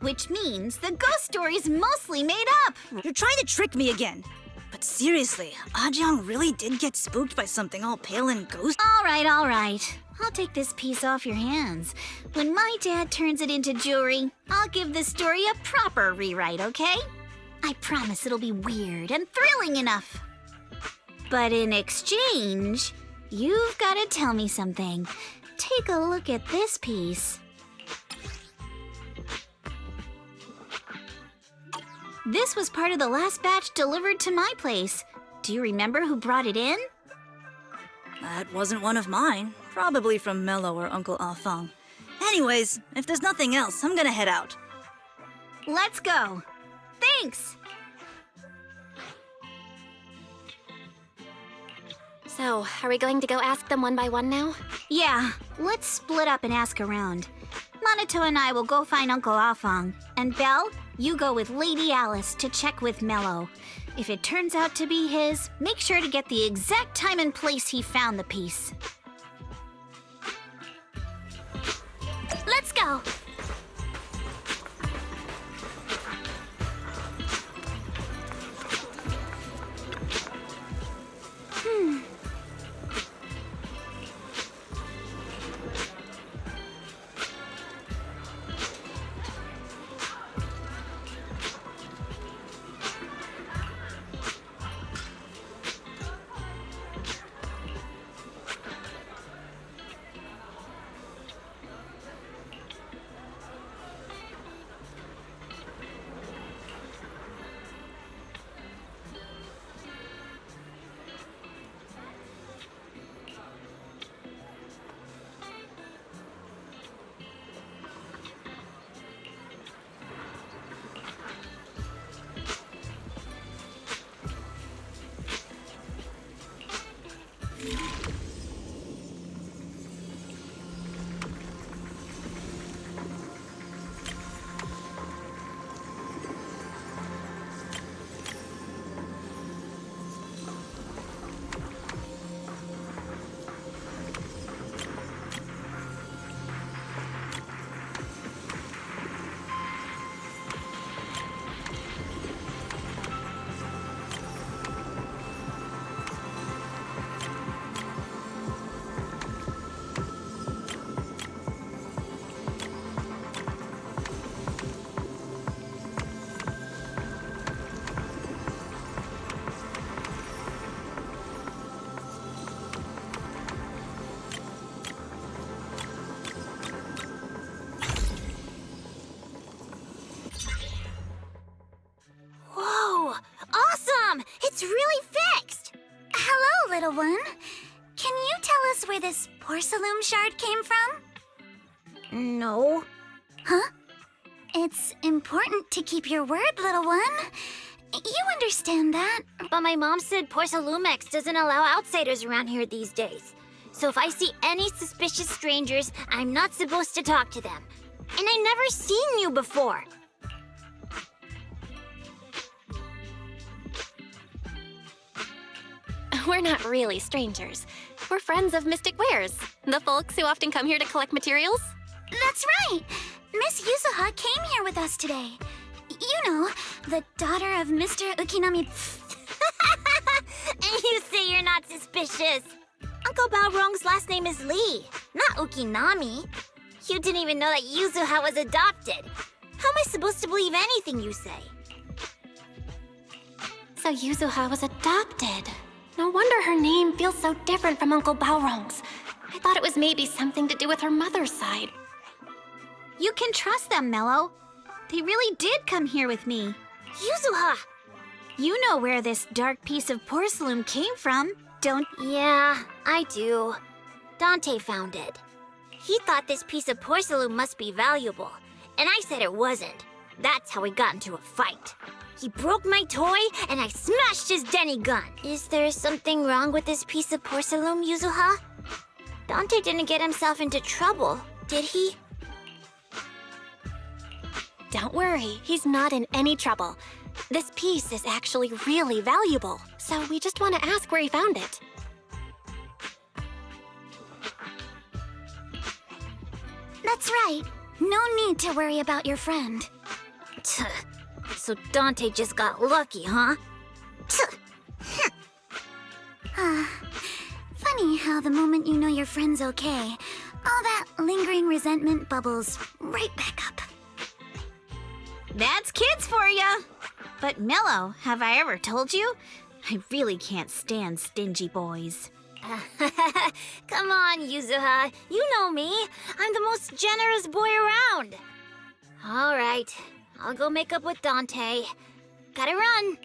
Which means the ghost story's mostly made up. You're trying to trick me again. But seriously, Ajiang really did get spooked by something all pale and ghostly. All right. I'll take this piece off your hands. When my dad turns it into jewelry, I'll give the story a proper rewrite, okay? I promise it'll be weird and thrilling enough. But in exchange, you've got to tell me something. Take a look at this piece. This was part of the last batch delivered to my place. Do you remember who brought it in? That wasn't one of mine. Probably from Mello or Uncle Alfang. Anyways, if there's nothing else, I'm gonna head out. Let's go. Thanks! So, are we going to go ask them one by one now? Yeah, let's split up and ask around. Monato and I will go find Uncle Alfang. And Belle, you go with Lady Alice to check with Mello. If it turns out to be his, make sure to get the exact time and place he found the piece. Let's go! It's really fixed! Hello, little one. Can you tell us where this porcelain shard came from? No. Huh? It's important to keep your word, little one. You understand that. But my mom said Porcelumex doesn't allow outsiders around here these days. So if I see any suspicious strangers, I'm not supposed to talk to them. And I never seen you before. We're not really strangers. We're friends of Mystic Wares, the folks who often come here to collect materials. That's right! Miss Yuzuha came here with us today. You know, the daughter of Mr. Ukinami. And you say you're not suspicious. Uncle Balrong's last name is Lee, not Ukinami. You didn't even know that Yuzuha was adopted. How am I supposed to believe anything you say? So Yuzuha was adopted. No wonder her name feels so different from Uncle Balrog's. I thought it was maybe something to do with her mother's side. You can trust them, Mello. They really did come here with me. Yuzuha! You know where this dark piece of porcelain came from, don't... Yeah, I do. Dante found it. He thought this piece of porcelain must be valuable, and I said it wasn't. That's how we got into a fight. He broke my toy, and I smashed his Denny gun. Is there something wrong with this piece of porcelain, Yuzuha? Dante didn't get himself into trouble, did he? Don't worry, he's not in any trouble. This piece is actually really valuable, so we just want to ask where he found it. That's right. No need to worry about your friend. So Dante just got lucky, huh? Funny how the moment you know your friend's okay, all that lingering resentment bubbles right back up. That's kids for ya! But Mello, have I ever told you? I really can't stand stingy boys. Come on, Yuzuha. You know me. I'm the most generous boy around. All right. I'll go make up with Dante. Gotta run.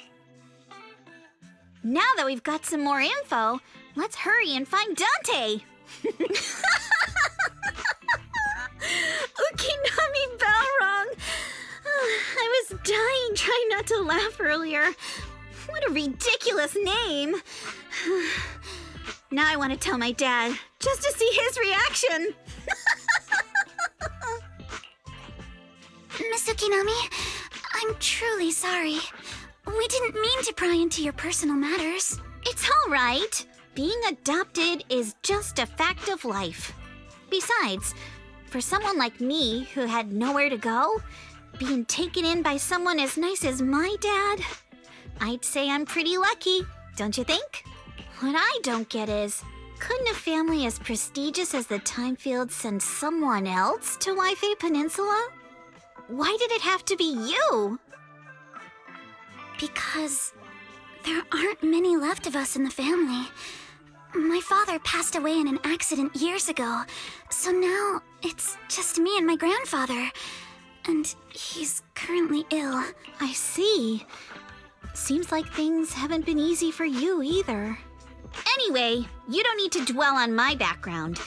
Now that we've got some more info, let's hurry and find Dante. Ukinami Balrog. I was dying trying not to laugh earlier. What a ridiculous name. Now I want to tell my dad, just to see his reaction. Miss Ukinami, I'm truly sorry. We didn't mean to pry into your personal matters. It's all right. Being adopted is just a fact of life. Besides, for someone like me who had nowhere to go, being taken in by someone as nice as my dad, I'd say I'm pretty lucky, don't you think? What I don't get is, couldn't a family as prestigious as the Timefields send someone else to Waifei Peninsula? Why did it have to be you? Because there aren't many left of us in the family. My father passed away in an accident years ago, so now it's just me and my grandfather. And he's currently ill. I see. Seems like things haven't been easy for you either. Anyway, you don't need to dwell on my background.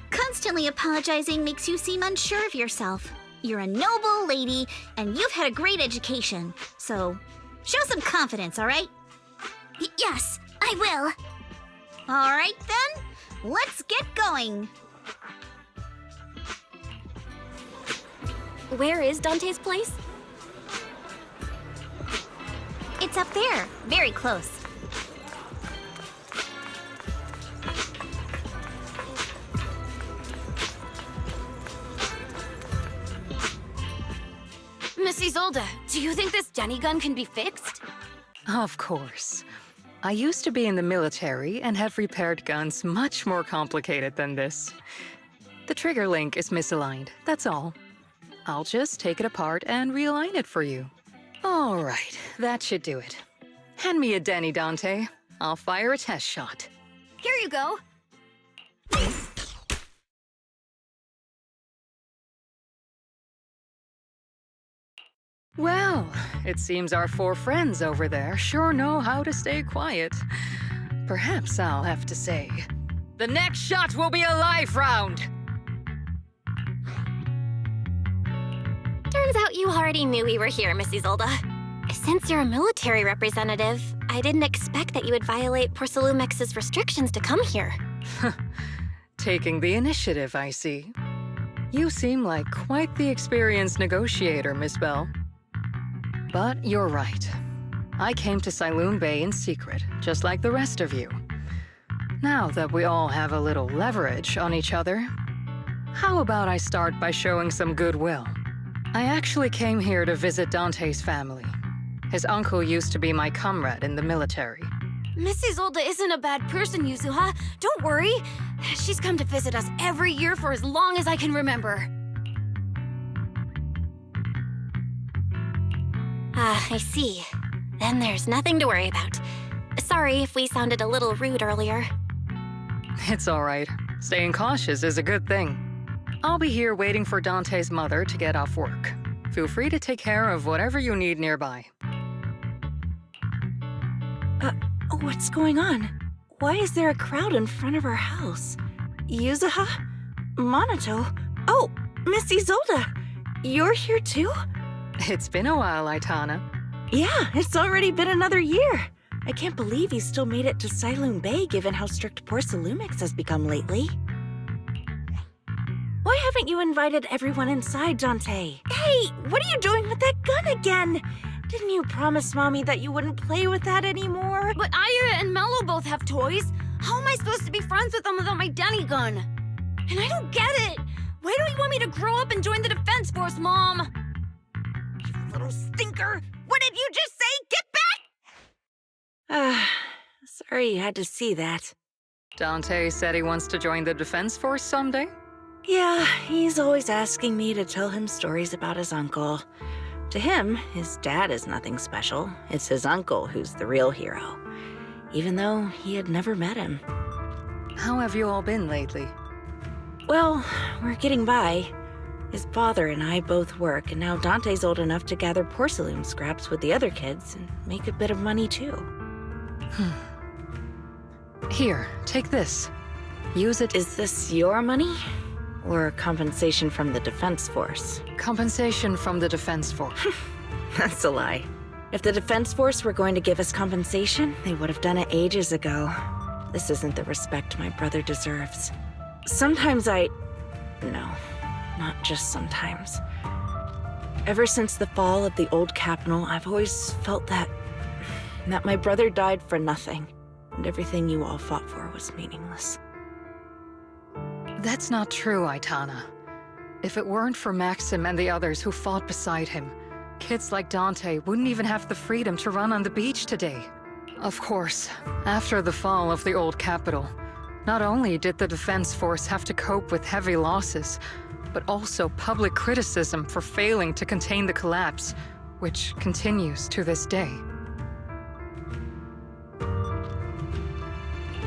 Constantly apologizing makes you seem unsure of yourself. You're a noble lady, and you've had a great education. So, show some confidence, all right? Yes, I will. All right, then. Let's get going. Where is Dante's place? It's up there, very close. Miss Isolde, do you think this Denny gun can be fixed? Of course. I used to be in the military and have repaired guns much more complicated than this. The trigger link is misaligned, that's all. I'll just take it apart and realign it for you. All right, that should do it. Hand me a Denny, Dante. I'll fire a test shot. Here you go. Well, it seems our four friends over there sure know how to stay quiet. Perhaps I'll have to say, the next shot will be a life round! Turns out you already knew we were here, Miss Isolde. Since you're a military representative, I didn't expect that you would violate Porcelumex's restrictions to come here. Taking the initiative, I see. You seem like quite the experienced negotiator, Miss Bell. But you're right. I came to Siloon Bay in secret, just like the rest of you. Now that we all have a little leverage on each other, how about I start by showing some goodwill? I actually came here to visit Dante's family. His uncle used to be my comrade in the military. Miss Isolde isn't a bad person, Yuzuha. Don't worry. She's come to visit us every year for as long as I can remember. I see. then there's nothing to worry about. Sorry if we sounded a little rude earlier. It's all right. Staying cautious is a good thing. I'll be here waiting for Dante's mother to get off work. Feel free to take care of whatever you need nearby. What's going on? Why is there a crowd in front of our house? Yuzuha? Monato? Oh, Miss Isolde! You're here too? It's been a while, Aitana. Yeah, it's already been another year. I can't believe he still made it to Siloon Bay given how strict Porcelumix has become lately. Why haven't you invited everyone inside, Dante? Hey, what are you doing with that gun again? Didn't you promise Mommy that you wouldn't play with that anymore? But Ira and Mello both have toys. How am I supposed to be friends with them without my Denny gun? And I don't get it. Why don't you want me to grow up and join the Defense Force, Mom? You little stinker! What did you just say? Get back! Sorry you had to see that. Dante said he wants to join the Defense Force someday? Yeah, he's always asking me to tell him stories about his uncle. To him, his dad is nothing special. It's his uncle who's the real hero, even though he had never met him. How have you all been lately? Well, we're getting by. His father and I both work, and now Dante's old enough to gather porcelain scraps with the other kids and make a bit of money too. Here, take this. Use it. Is this your money? Or compensation from the Defense Force? Compensation from the Defense Force. That's a lie. If the Defense Force were going to give us compensation, they would have done it ages ago. This isn't the respect my brother deserves. Sometimes No, not just sometimes. Ever since the fall of the old capital, I've always felt that my brother died for nothing, and everything you all fought for was meaningless. That's not true, Aitana. If it weren't for Maxim and the others who fought beside him, kids like Dante wouldn't even have the freedom to run on the beach today. Of course, after the fall of the old capital, not only did the Defense Force have to cope with heavy losses, but also public criticism for failing to contain the collapse, which continues to this day.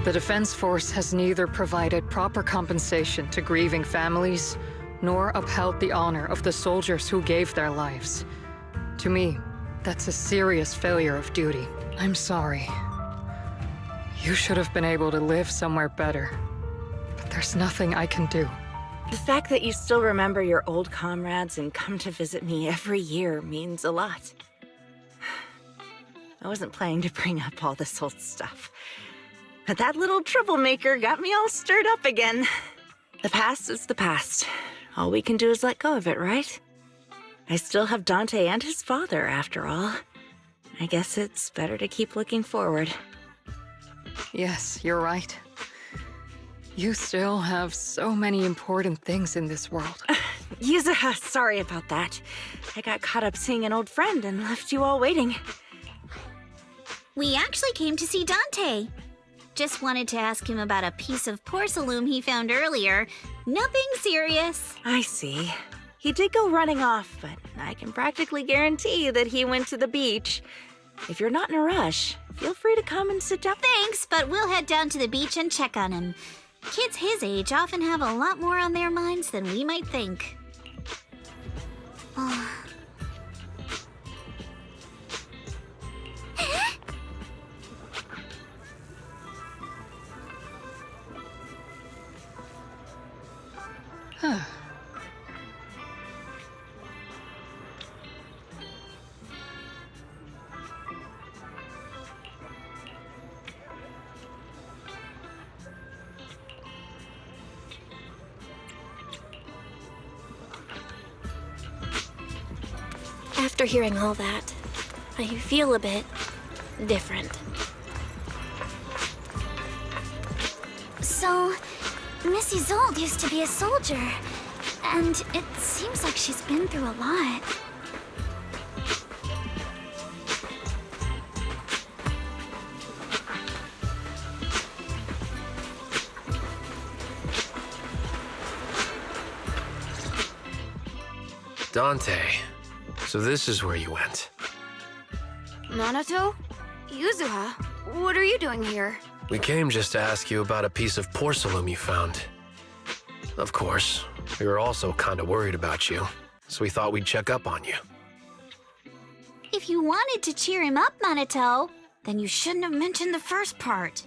The Defense Force has neither provided proper compensation to grieving families, nor upheld the honor of the soldiers who gave their lives. To me, that's a serious failure of duty. I'm sorry. You should have been able to live somewhere better, but there's nothing I can do. The fact that you still remember your old comrades and come to visit me every year means a lot. I wasn't planning to bring up all this old stuff, but that little troublemaker got me all stirred up again. The past is the past. All we can do is let go of it, right? I still have Dante and his father, after all. I guess it's better to keep looking forward. Yes, you're right. You still have so many important things in this world. Yuzuha, sorry about that. I got caught up seeing an old friend and left you all waiting. We actually came to see Dante. Just wanted to ask him about a piece of porcelain he found earlier. Nothing serious. I see. He did go running off, but I can practically guarantee that he went to the beach. If you're not in a rush, feel free to come and sit down. Thanks, but we'll head down to the beach and check on him. Kids his age often have a lot more on their minds than we might think. After hearing all that, I feel a bit different. So, Miss Isolde used to be a soldier, and it seems like she's been through a lot. Dante, so this is where you went. Minato? Yuzuha? What are you doing here? We came just to ask you about a piece of porcelain you found. Of course, we were also kind of worried about you, so we thought we'd check up on you. If you wanted to cheer him up, Minato, then you shouldn't have mentioned the first part.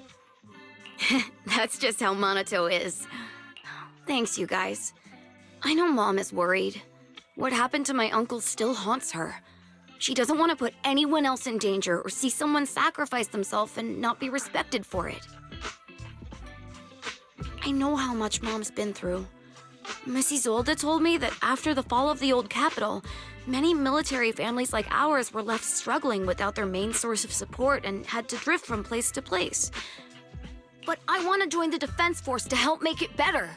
That's just how Minato is. Thanks, you guys. I know Mom is worried. What happened to my uncle still haunts her. She doesn't want to put anyone else in danger or see someone sacrifice themselves and not be respected for it. I know how much Mom's been through. Miss Isolde told me that after the fall of the old capital, many military families like ours were left struggling without their main source of support and had to drift from place to place. But I want to join the defense force to help make it better.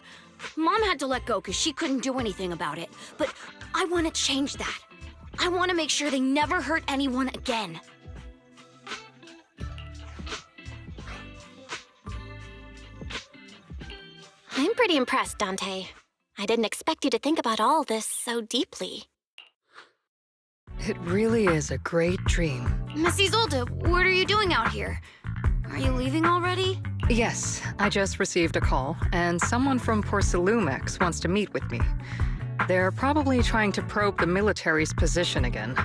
Mom had to let go because she couldn't do anything about it, but I want to change that. I want to make sure they never hurt anyone again. I'm pretty impressed, Dante. I didn't expect you to think about all this so deeply. It really is a great dream. Miss Isolde, what are you doing out here? Are you leaving already? Yes, I just received a call, and someone from Porcelumex wants to meet with me. They're probably trying to probe the military's position again.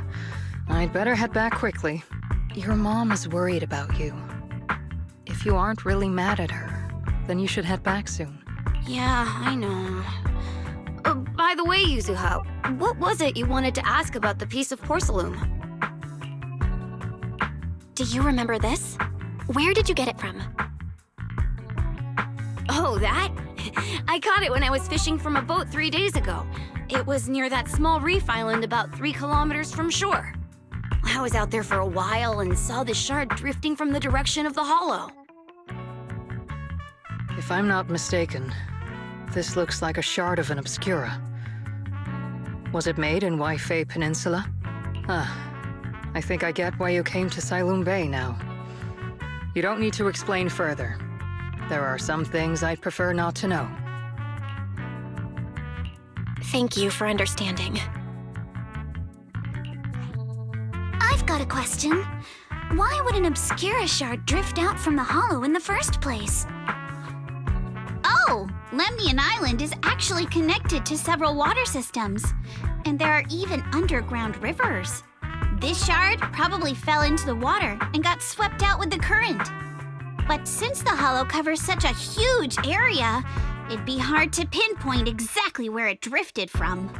I'd better head back quickly. Your mom is worried about you. If you aren't really mad at her, then you should head back soon. Yeah, I know. By the way, Yuzuha, what was it you wanted to ask about the piece of porcelain? Do you remember this? Where did you get it from? Oh, that? I caught it when I was fishing from a boat 3 days ago. It was near that small reef island about 3 kilometers from shore. I was out there for a while and saw the shard drifting from the direction of the hollow. If I'm not mistaken, this looks like a shard of an Obscura. Was it made in Waifei Peninsula? I think I get why you came to Sailoon Bay now. You don't need to explain further. There are some things I'd prefer not to know. Thank you for understanding. I've got a question. Why would an Obscura shard drift out from the hollow in the first place? Oh, Lemnian Island is actually connected to several water systems, and there are even underground rivers. This shard probably fell into the water and got swept out with the current. But since the hollow covers such a huge area, it'd be hard to pinpoint exactly where it drifted from.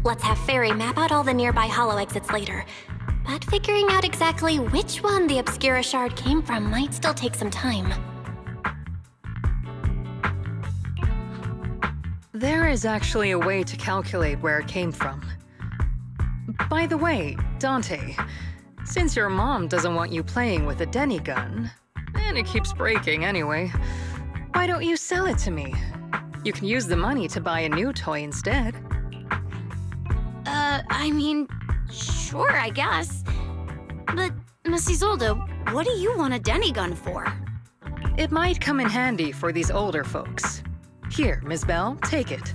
Let's have Fairy map out all the nearby hollow exits later. But figuring out exactly which one the Obscura shard came from might still take some time. There is actually a way to calculate where it came from. By the way, Dante, since your mom doesn't want you playing with a Denny gun, and it keeps breaking anyway, why don't you sell it to me? You can use the money to buy a new toy instead. I mean, sure, I guess. But, Miss Isolde, what do you want a Denny gun for? It might come in handy for these older folks. Here, Ms. Bell, take it.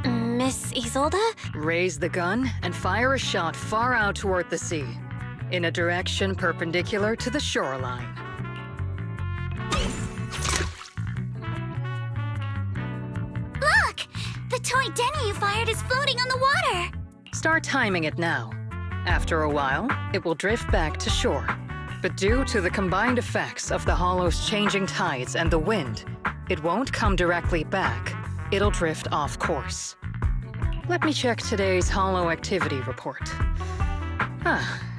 Miss Isolde? Raise the gun and fire a shot far out toward the sea, in a direction perpendicular to the shoreline. Look! The toy Denny you fired is floating on the water! Start timing it now. After a while, it will drift back to shore. But due to the combined effects of the hollow's changing tides and the wind, it won't come directly back. It'll drift off course. Let me check today's hollow activity report.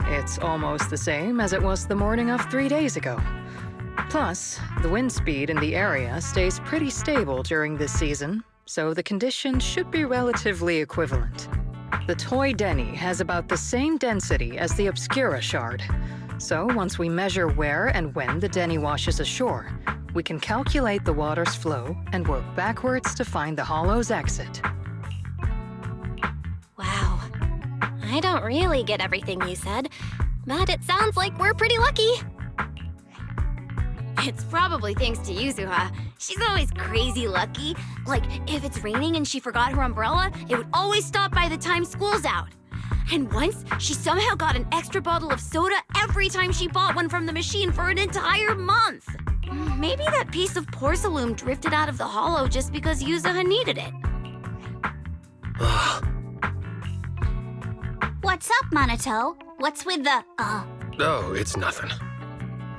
It's almost the same as it was the morning of 3 days ago. Plus, the wind speed in the area stays pretty stable during this season, so the conditions should be relatively equivalent. The toy Denny has about the same density as the Obscura shard. So once we measure where and when the Denny washes ashore, we can calculate the water's flow and work backwards to find the hollow's exit. Wow. I don't really get everything you said, but it sounds like we're pretty lucky. It's probably thanks to Yuzuha. She's always crazy lucky. Like, if it's raining and she forgot her umbrella, it would always stop by the time school's out. And once, she somehow got an extra bottle of soda every time she bought one from the machine for an entire month. Maybe that piece of porcelain drifted out of the hollow just because Yuzuha needed it. What's up, Monato? What's with the, Oh, it's nothing.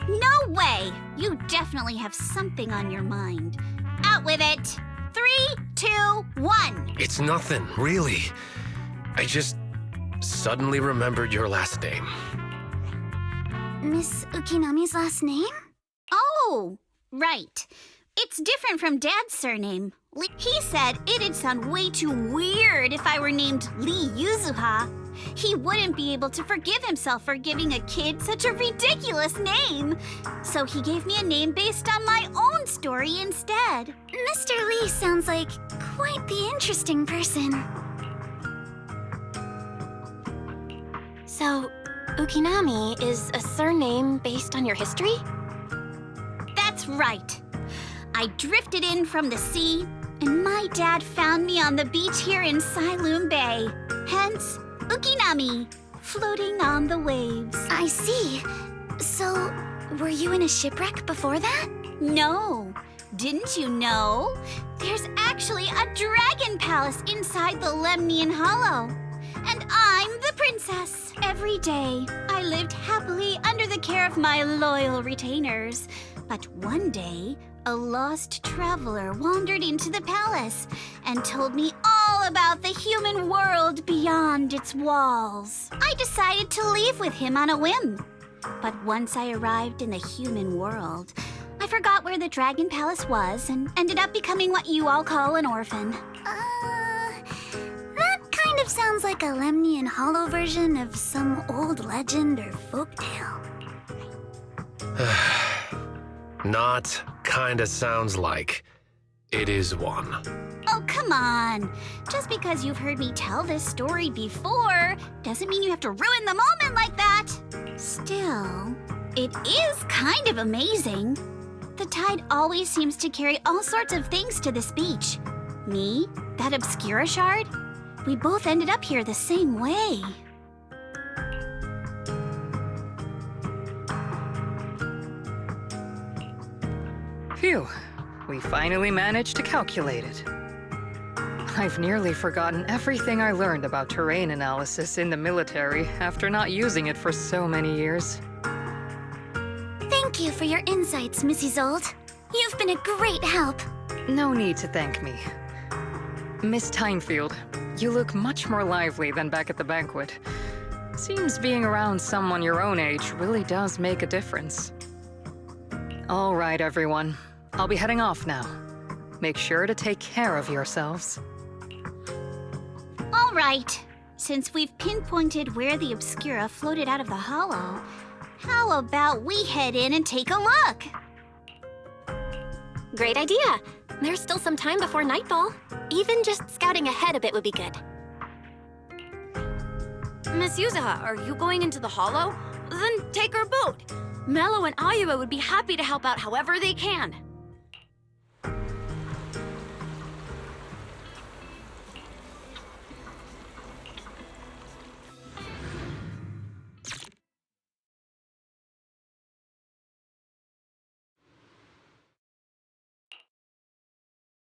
No way! You definitely have something on your mind. Out with it! 3, 2, 1! It's nothing, really. I just suddenly remembered your last name. Miss Ukinami's last name? Oh, right. It's different from Dad's surname. He said it'd sound way too weird if I were named Lee Yuzuha. He wouldn't be able to forgive himself for giving a kid such a ridiculous name. So he gave me a name based on my own story instead. Mr. Lee sounds like quite the interesting person. So, Ukinami is a surname based on your history? That's right. I drifted in from the sea, and my dad found me on the beach here in Sailoon Bay. Hence, Ukinami, floating on the waves. I see. So, were you in a shipwreck before that? No. Didn't you know? There's actually a dragon palace inside the Lemnian Hollow. And I'm the princess. Every day, I lived happily under the care of my loyal retainers. But one day, a lost traveler wandered into the palace and told me all about the human world beyond its walls. I decided to leave with him on a whim. But once I arrived in the human world, I forgot where the Dragon Palace was and ended up becoming what you all call an orphan. That kind of sounds like a Lemnian Hollow version of some old legend or folktale. Not kinda sounds like. It is one. Oh, come on. Just because you've heard me tell this story before doesn't mean you have to ruin the moment like that. Still, it is kind of amazing. The tide always seems to carry all sorts of things to this beach. Me, that Obscura shard, we both ended up here the same way. Phew, we finally managed to calculate it. I've nearly forgotten everything I learned about terrain analysis in the military after not using it for so many years. Thank you for your insights, Mrs. Old. You've been a great help. No need to thank me. Miss Tynefield, you look much more lively than back at the banquet. Seems being around someone your own age really does make a difference. All right, everyone. I'll be heading off now. Make sure to take care of yourselves. All right. Since we've pinpointed where the Obscura floated out of the hollow, how about we head in and take a look? Great idea. There's still some time before nightfall. Even just scouting ahead a bit would be good. Miss Yuzuha, are you going into the hollow? Then take our boat. Mello and Ayuba would be happy to help out however they can.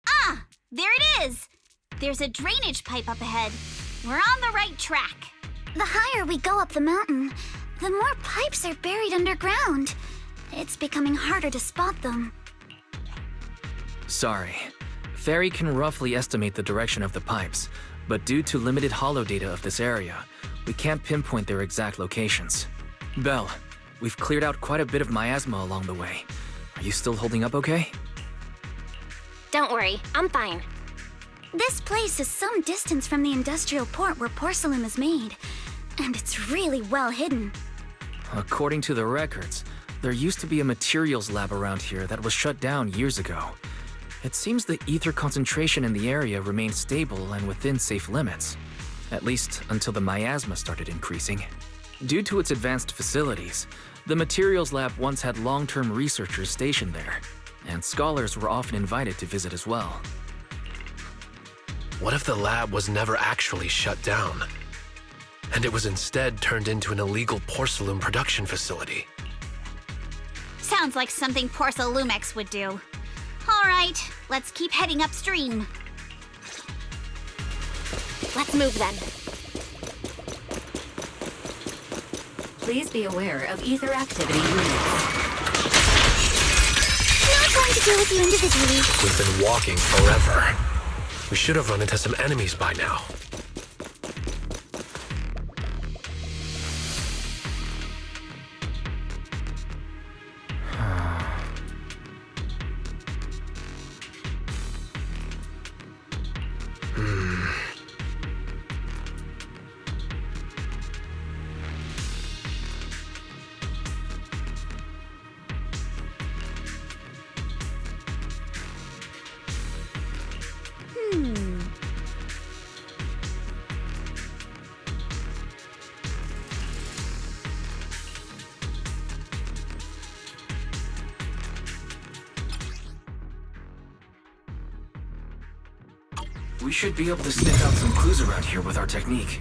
Ah, there it is. There's a drainage pipe up ahead. We're on the right track. The higher we go up the mountain, the more pipes are buried underground. It's becoming harder to spot them. Sorry. Fairy can roughly estimate the direction of the pipes, but due to limited holo data of this area, we can't pinpoint their exact locations. Belle, we've cleared out quite a bit of miasma along the way. Are you still holding up okay? Don't worry, I'm fine. This place is some distance from the industrial port where porcelain is made, and it's really well hidden. According to the records, there used to be a materials lab around here that was shut down years ago. It seems the ether concentration in the area remained stable and within safe limits, at least until the miasma started increasing. Due to its advanced facilities, The materials lab once had long-term researchers stationed there, and scholars were often invited to visit as well. What if the lab was never actually shut down, and it was instead turned into an illegal porcelain production facility? Sounds like something Porcelumex would do. All right, let's keep heading upstream. Let's move then. Please be aware of ether activity units. Not going to deal with you individually. We've been walking forever. We should have run into some enemies by now. We should be able to sniff out some clues around here with our technique.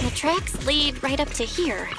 The tracks lead right up to here.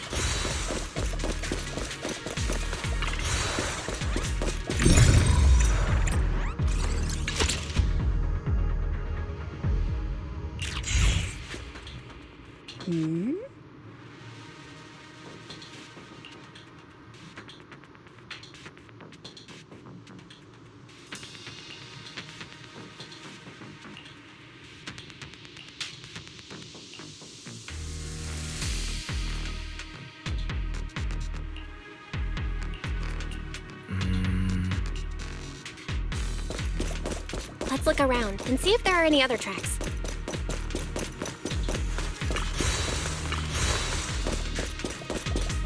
Let's look around and see if there are any other tracks.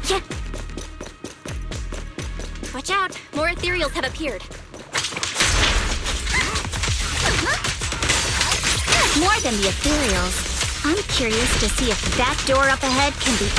Yeah. Watch out! More ethereals have appeared. More than the ethereals. I'm curious to see if that door up ahead can be...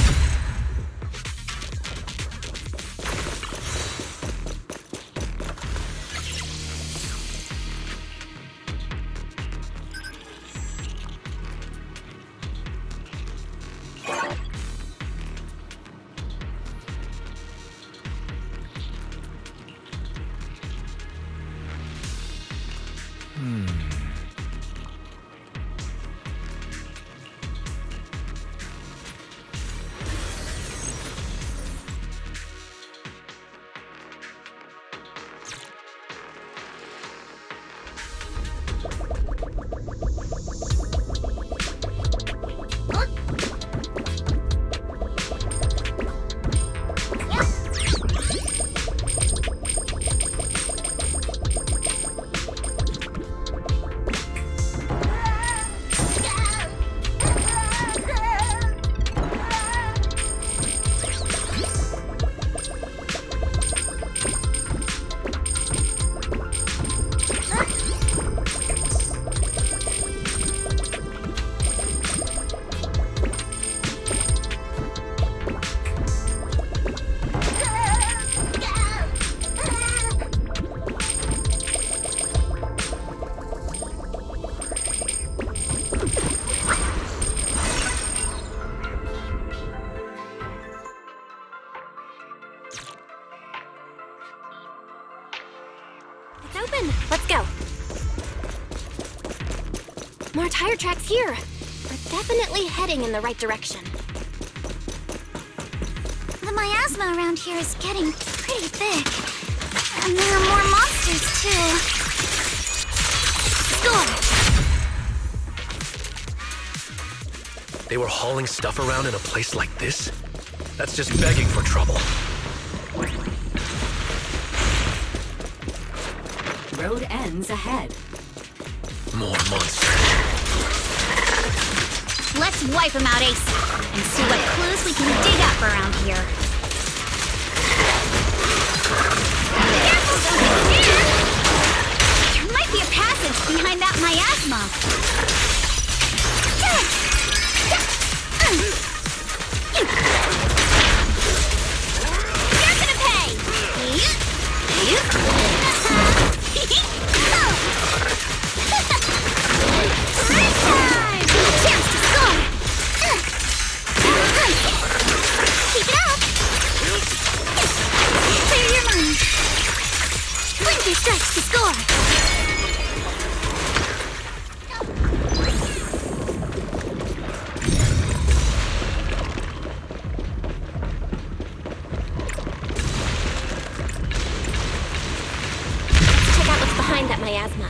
It's open. Let's go. More tire tracks here. We're definitely heading in the right direction. The miasma around here is getting pretty thick. And there are more monsters, too. They were hauling stuff around in a place like this? That's just begging for trouble. Road ends ahead. More monsters. Let's Let's wipe them out ASAP and see what clues we can dig up around here. Careful, don't get scared! There might be a passage behind that miasma. You're gonna pay! Great time! Chance to score! Keep it up! Clear your mind. Plenty strikes to score! Check out what's behind that miasma.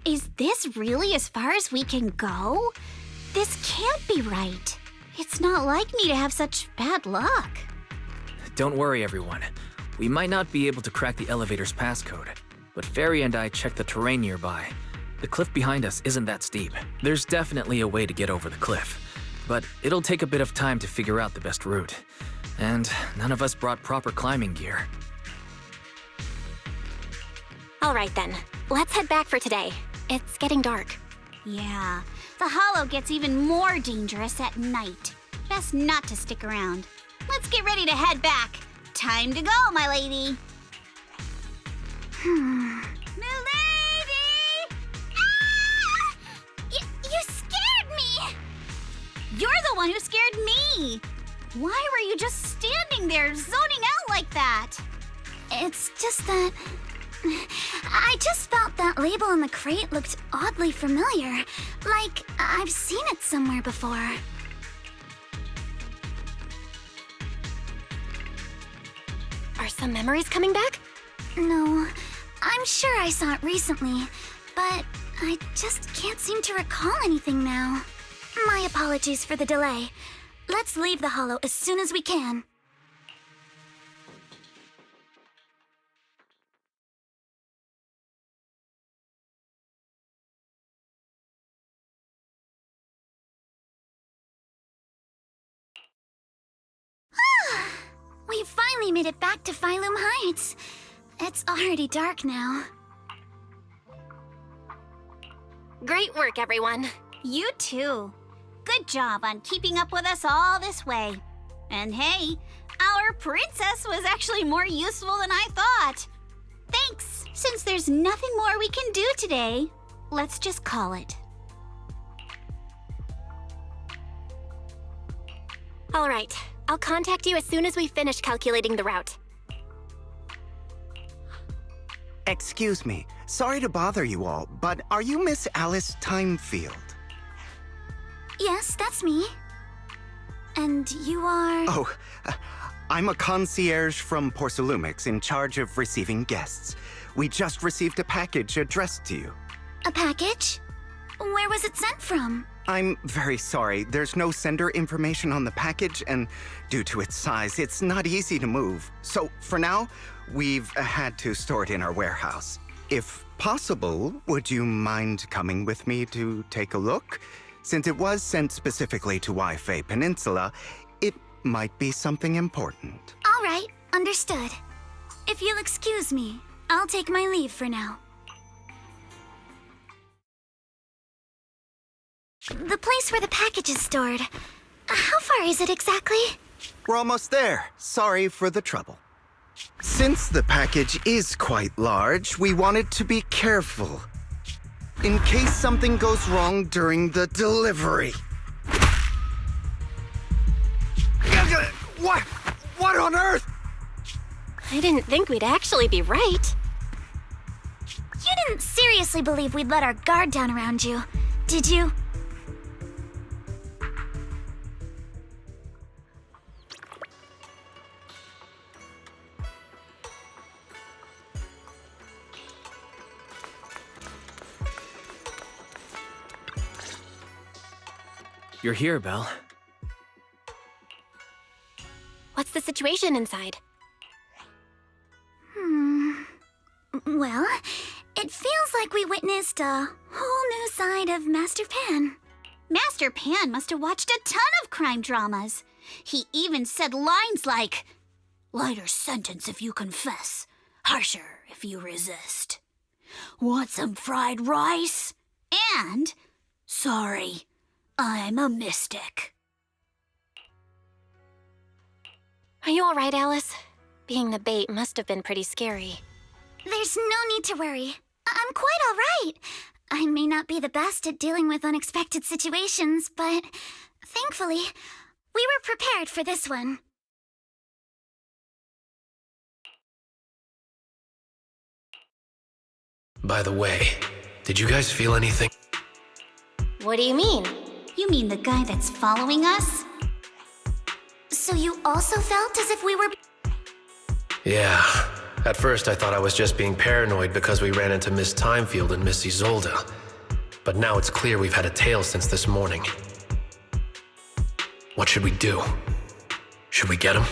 Is this really as far as we can go? This can't be right. It's not like me to have such bad luck. Don't worry, everyone. We might not be able to crack the elevator's passcode, but Fairy and I checked the terrain nearby. The cliff behind us isn't that steep. There's definitely a way to get over the cliff, but it'll take a bit of time to figure out the best route. And none of us brought proper climbing gear. All right then, let's head back for today. It's getting dark. Yeah, the hollow gets even more dangerous at night. Best not to stick around. Let's get ready to head back. Time to go, my lady. Milady! Ah! You scared me! You're the one who scared me! Why were you just standing there, zoning out like that? It's just that... I just felt that label on the crate looked oddly familiar. Like, I've seen it somewhere before. Are some memories coming back? No, I'm sure I saw it recently, but I just can't seem to recall anything now. My apologies for the delay. Let's leave the hollow as soon as we can. We finally made it back to Phylum Heights. It's already dark now. Great work, everyone. You too. Good job on keeping up with us all this way. And hey, our princess was actually more useful than I thought. Thanks. Since there's nothing more we can do today, let's just call it. All right, I'll contact you as soon as we finish calculating the route. Excuse me. Sorry to bother you all, but are you Miss Alice Timefield? Yes, that's me. And you are... Oh, I'm a concierge from Porcelumix in charge of receiving guests. We just received a package addressed to you. A package? Where was it sent from? I'm very sorry. There's no sender information on the package, and due to its size, it's not easy to move. So, for now, we've had to store it in our warehouse. If possible, would you mind coming with me to take a look? Since it was sent specifically to Wi-Fi Peninsula, it might be something important. All right, understood. If you'll excuse me, I'll take my leave for now. The place where the package is stored. How far is it exactly? We're almost there. Sorry for the trouble. Since the package is quite large, we wanted to be careful. In case something goes wrong during the delivery. What on earth? I didn't think we'd actually be right. You didn't seriously believe we'd let our guard down around you, did you? You're here, Belle. What's the situation inside? Well, it feels like we witnessed a whole new side of Master Pan. Master Pan must have watched a ton of crime dramas. He even said lines like, "Lighter sentence if you confess, harsher if you resist. Want some fried rice?" And, "Sorry, I'm a mystic." Are you all right, Alice? Being the bait must have been pretty scary. There's no need to worry. I'm quite all right. I may not be the best at dealing with unexpected situations, but thankfully, we were prepared for this one. By the way, did you guys feel anything? What do you mean? You mean the guy that's following us? So you also felt as if we were... Yeah. At first, I thought I was just being paranoid because we ran into Miss Timefield and Miss Isolde. But now it's clear we've had a tail since this morning. What should we do? Should we get him?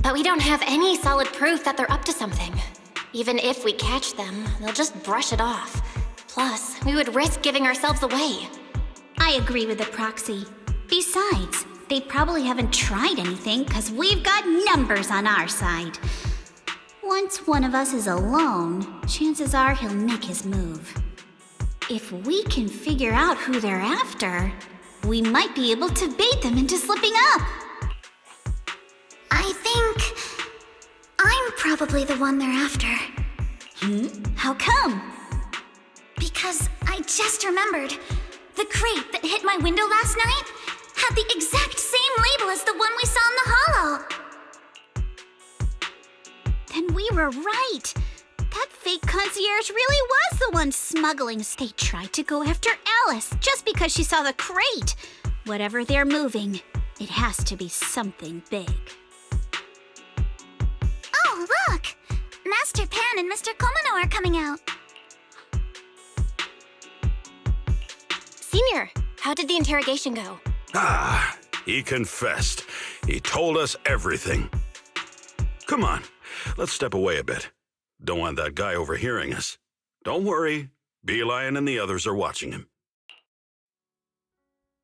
But we don't have any solid proof that they're up to something. Even if we catch them, they'll just brush it off. Plus, we would risk giving ourselves away. I agree with the proxy. Besides, they probably haven't tried anything because we've got numbers on our side. Once one of us is alone, chances are he'll make his move. If we can figure out who they're after, we might be able to bait them into slipping up. I think I'm probably the one they're after. How come? Because I just remembered. The crate that hit my window last night had the exact same label as the one we saw in the hollow. Then we were right. That fake concierge really was the one smuggling. They tried to go after Alice just because she saw the crate. Whatever they're moving, it has to be something big. Oh, look! Master Pan and Mr. Komano are coming out. Senior, how did the interrogation go? He confessed. He told us everything. Come on, let's step away a bit. Don't want that guy overhearing us. Don't worry, Beelion and the others are watching him.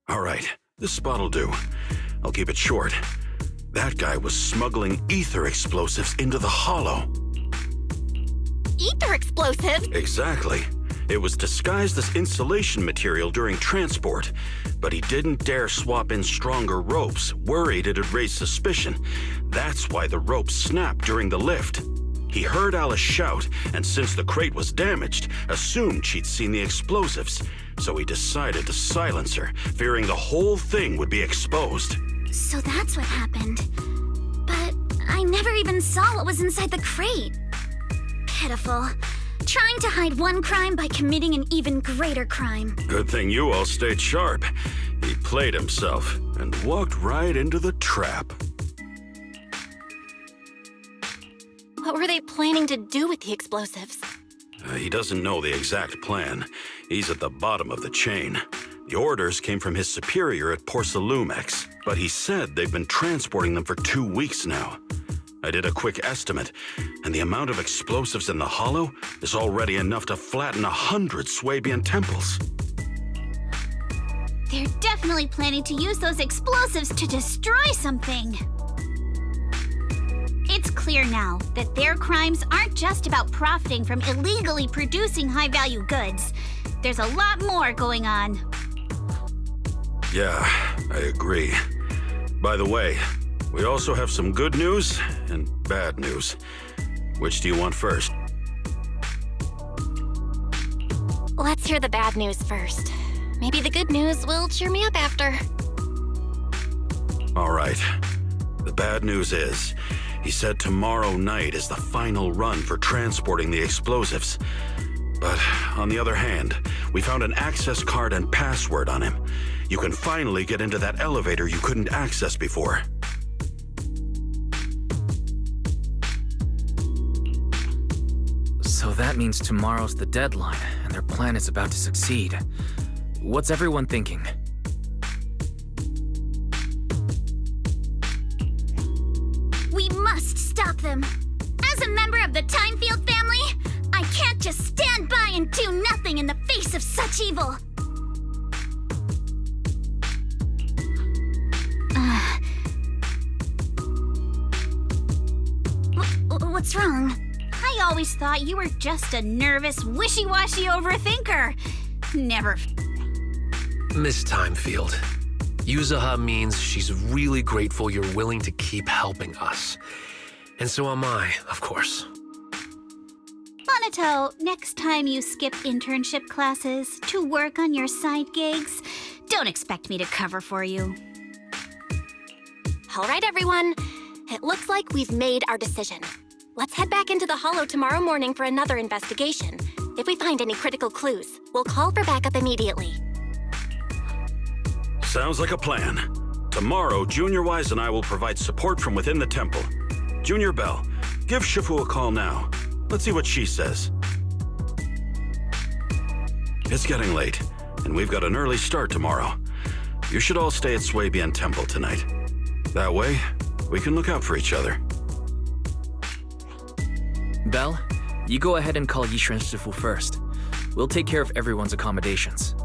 All right, this spot'll do. I'll keep it short. That guy was smuggling ether explosives into the hollow. Ether explosives? Exactly. It was disguised as insulation material during transport, but he didn't dare swap in stronger ropes, worried it'd raise suspicion. That's why the ropes snapped during the lift. He heard Alice shout, and since the crate was damaged, assumed she'd seen the explosives. So he decided to silence her, fearing the whole thing would be exposed. So that's what happened. But I never even saw what was inside the crate. Pitiful. Trying to hide one crime by committing an even greater crime. Good thing you all stayed sharp. He played himself and walked right into the trap. What were they planning to do with the explosives? He doesn't know the exact plan. He's at the bottom of the chain. The orders came from his superior at Porsalumex, but he said they've been transporting them for 2 weeks now. I did a quick estimate, and the amount of explosives in the hollow is already enough to flatten 100 Swabian temples. They're definitely planning to use those explosives to destroy something. It's clear now that their crimes aren't just about profiting from illegally producing high-value goods. There's a lot more going on. Yeah, I agree. By the way, we also have some good news and bad news. Which do you want first? Let's hear the bad news first. Maybe the good news will cheer me up after. All right. The bad news is, he said tomorrow night is the final run for transporting the explosives. But on the other hand, we found an access card and password on him. You can finally get into that elevator you couldn't access before. So that means tomorrow's the deadline, and their plan is about to succeed. What's everyone thinking? We must stop them. As a member of the Timefield family, I can't just stand by and do nothing in the face of such evil. What's wrong? I always thought you were just a nervous, wishy-washy overthinker. Never. Miss Timefield, Yuzaha means she's really grateful you're willing to keep helping us. And so am I, of course. Monato, next time you skip internship classes to work on your side gigs, don't expect me to cover for you. All right, everyone. It looks like we've made our decision. Let's head back into the Hollow tomorrow morning for another investigation. If we find any critical clues, we'll call for backup immediately. Sounds like a plan. Tomorrow, Junior Wise and I will provide support from within the temple. Junior Bell, give Shifu a call now. Let's see what she says. It's getting late, and we've got an early start tomorrow. You should all stay at Swabian Temple tonight. That way, we can look out for each other. Belle, you go ahead and call Yishuan Shifu first. We'll take care of everyone's accommodations.